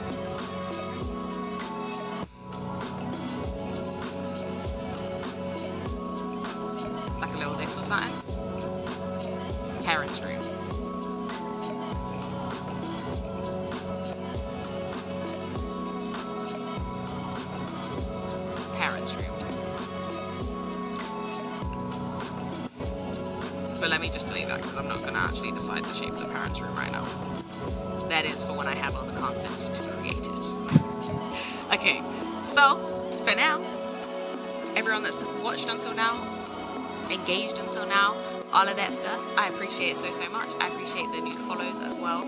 this or something. Parents' room. Parents' room. But let me just delete that because I'm not going to actually decide the shape of the parents' room right now. That is for when I have all the content to create it. Okay, so for now, everyone that's watched until now, engaged until now, all of that stuff, I appreciate it so much. I appreciate the new follows as well,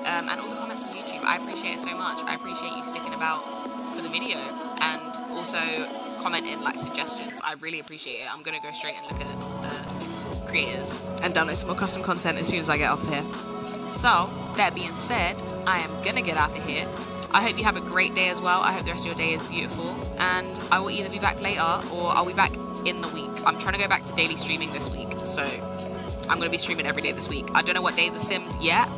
and all the comments on YouTube. I appreciate it so much. I appreciate you sticking about for the video and also commenting like suggestions. I really appreciate it. I'm gonna go straight and look at the creators and download some more custom content as soon as I get off here. So that being said, I am gonna get off of here. I hope you have a great day as well. I hope the rest of your day is beautiful, and I will either be back later or I'll be back in the week. I'm trying to go back to daily streaming this week, so I'm going to be streaming every day this week. I don't know what days are Sims yet,